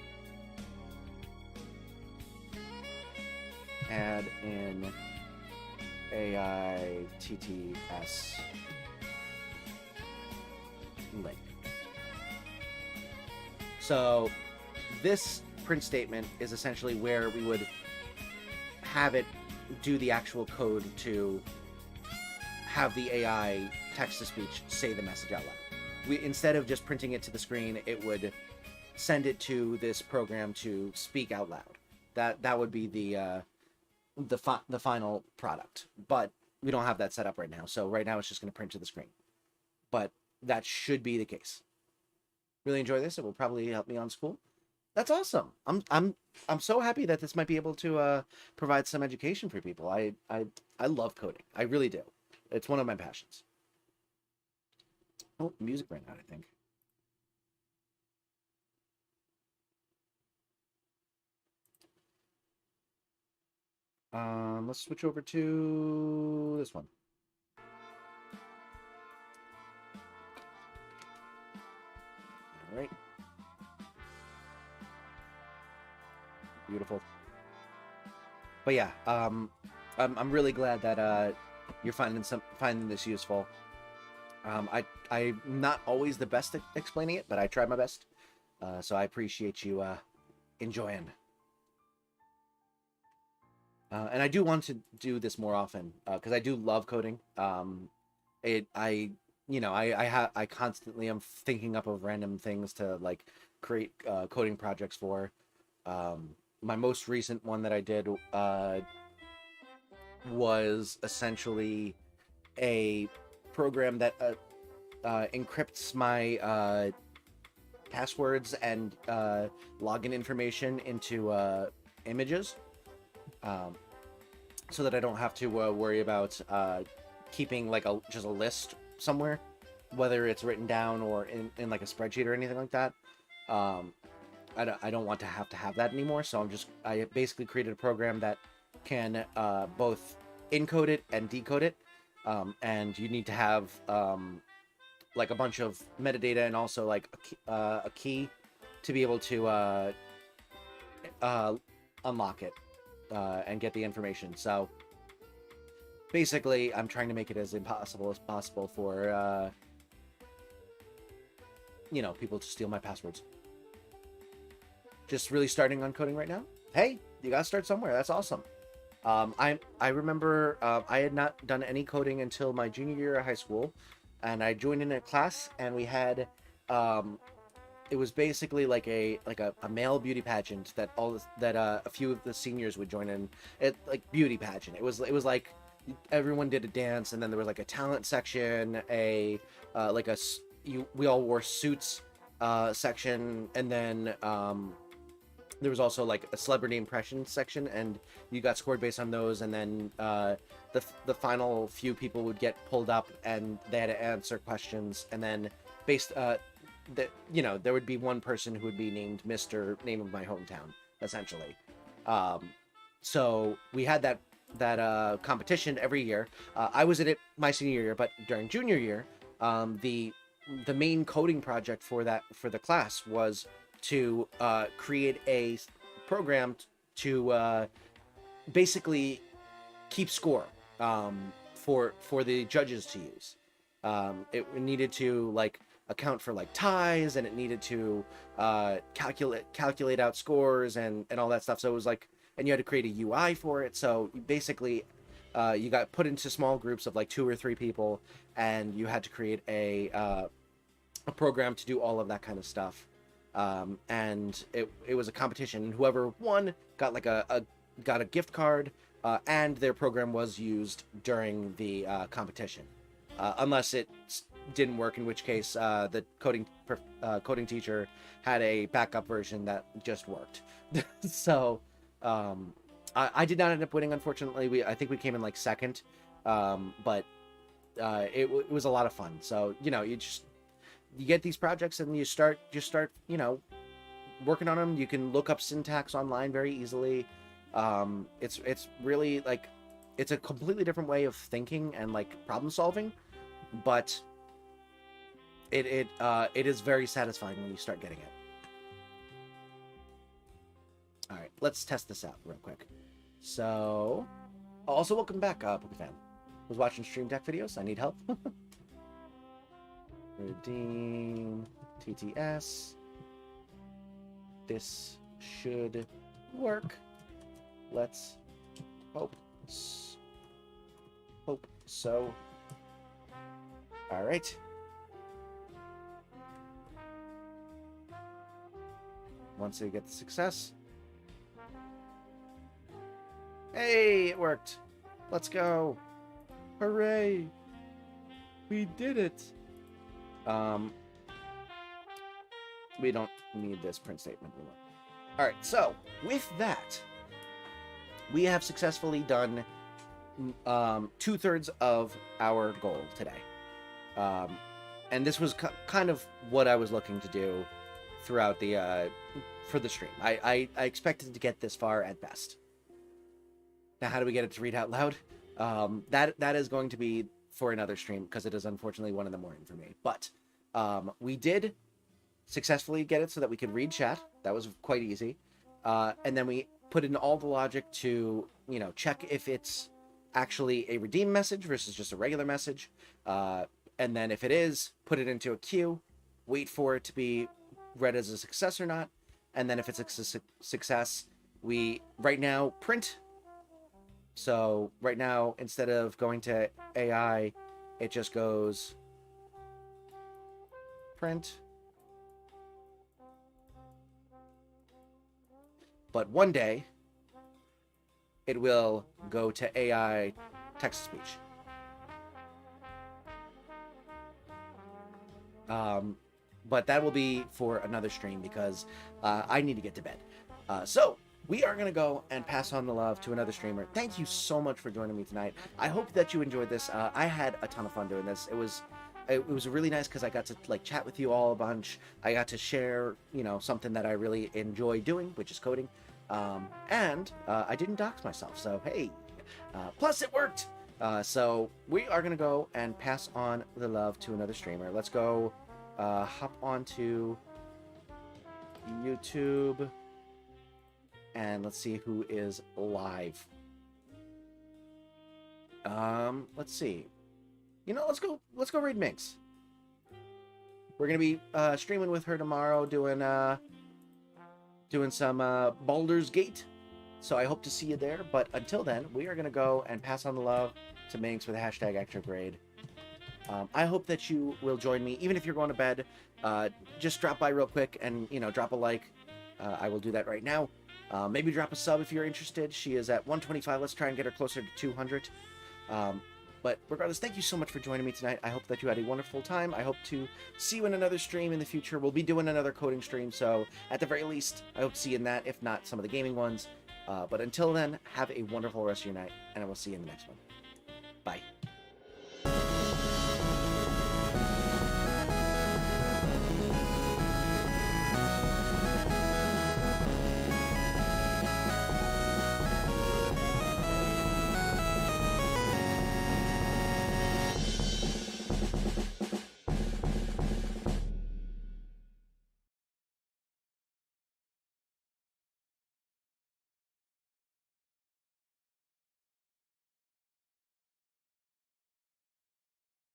add in AI TTS link. So this print statement is essentially where we would have it do the actual code to have the AI text-to-speech say the message out loud. Instead of just printing it to the screen, it would send it to this program to speak out loud. That would be the final product. But we don't have that set up right now. So right now it's just going to print to the screen. But that should be the case. Really enjoy this. It will probably help me on school. That's awesome. I'm so happy that this might be able to provide some education for people. I love coding. I really do. It's one of my passions. Oh, music ran out, I think. Let's switch over to this one. All right. Beautiful. But yeah, I'm really glad that you're finding this useful. I'm not always the best at explaining it, but I try my best. So I appreciate you enjoying. And I do want to do this more often because I do love coding. I constantly am thinking up of random things to like create coding projects for. My most recent one that I did was essentially a program that encrypts my passwords and login information into images, so that I don't have to worry about keeping like just a list somewhere, whether it's written down or in like a spreadsheet or anything like that. I don't want to have that anymore, so I basically created a program that can both encode it and decode it, and you need to have like a bunch of metadata and also like a key to be able to unlock it and get the information. So basically, I'm trying to make it as impossible as possible for people to steal my passwords. Just really starting on coding right now. Hey, you gotta start somewhere. That's awesome. I remember I had not done any coding until my junior year of high school, and I joined in a class, and we had it was basically like a male beauty pageant that a few of the seniors would join in. It like beauty pageant. It was like everyone did a dance, and then there was like a talent section, we all wore suits section, and then there was also like a celebrity impression section, and you got scored based on those, and then the final few people would get pulled up, and they had to answer questions, and then there would be one person who would be named Mr. Name of My Hometown, essentially. So we had that competition every year. I was in it my senior year, but during junior year, the main coding project for the class was to create a program to basically keep score for the judges to use. It needed to like account for like ties, and it needed to calculate out scores and all that stuff. So it was like, and you had to create a UI for it. So basically, you got put into small groups of like 2 or 3 people, and you had to create a program to do all of that kind of stuff. And it was a competition, and whoever won got like a gift card, and their program was used during the competition, unless it didn't work, in which case the coding teacher had a backup version that just worked. So I did not end up winning, unfortunately. I think we came in like second, but it was a lot of fun. So you get these projects, and you start working on them. You can look up syntax online very easily. It's really like, it's a completely different way of thinking and like problem solving, but it is very satisfying when you start getting it. All right, let's test this out real quick. So, also welcome back, Pokefan. Was watching Stream Deck videos. I need help. Redeem TTS. This should work. Let's hope so. All right. Once we get the success. Hey, it worked. Let's go. Hooray. We did it. We don't need this print statement anymore. All right, so with that, we have successfully done 2/3 of our goal today. And this was kind of what I was looking to do throughout the for the stream. I expected to get this far at best. Now, how do we get it to read out loud? That is going to be for another stream because it is unfortunately 1 in the morning for me. But we did successfully get it so that we could read chat. That was quite easy. And then we put in all the logic to, you know, check if it's actually a redeem message versus just a regular message. And then if it is, put it into a queue, wait for it to be read as a success or not. And then if it's a success, we right now print. So right now, instead of going to AI, it just goes print. But one day, it will go to AI text-to-speech. But that will be for another stream because I need to get to bed. So we are going to go and pass on the love to another streamer. Thank you so much for joining me tonight. I hope that you enjoyed this. I had a ton of fun doing this. It was really nice because I got to like chat with you all a bunch. I got to share, you know, something that I really enjoy doing, which is coding. And I didn't dox myself, so hey. Plus it worked. So we are gonna go and pass on the love to another streamer. Let's go hop onto YouTube and let's see who is live. Let's see. You know, let's go raid Minx. We're gonna be streaming with her tomorrow, doing some Baldur's Gate. So I hope to see you there. But until then, we are gonna go and pass on the love to Minx with hashtag #Ectric. I hope that you will join me, even if you're going to bed. Just drop by real quick and, you know, drop a like. I will do that right now. Maybe drop a sub if you're interested. She is at 125. Let's try and get her closer to 200. But regardless, thank you so much for joining me tonight. I hope that you had a wonderful time. I hope to see you in another stream in the future. We'll be doing another coding stream, so at the very least, I hope to see you in that, if not some of the gaming ones. But until then, have a wonderful rest of your night, and I will see you in the next one. Bye.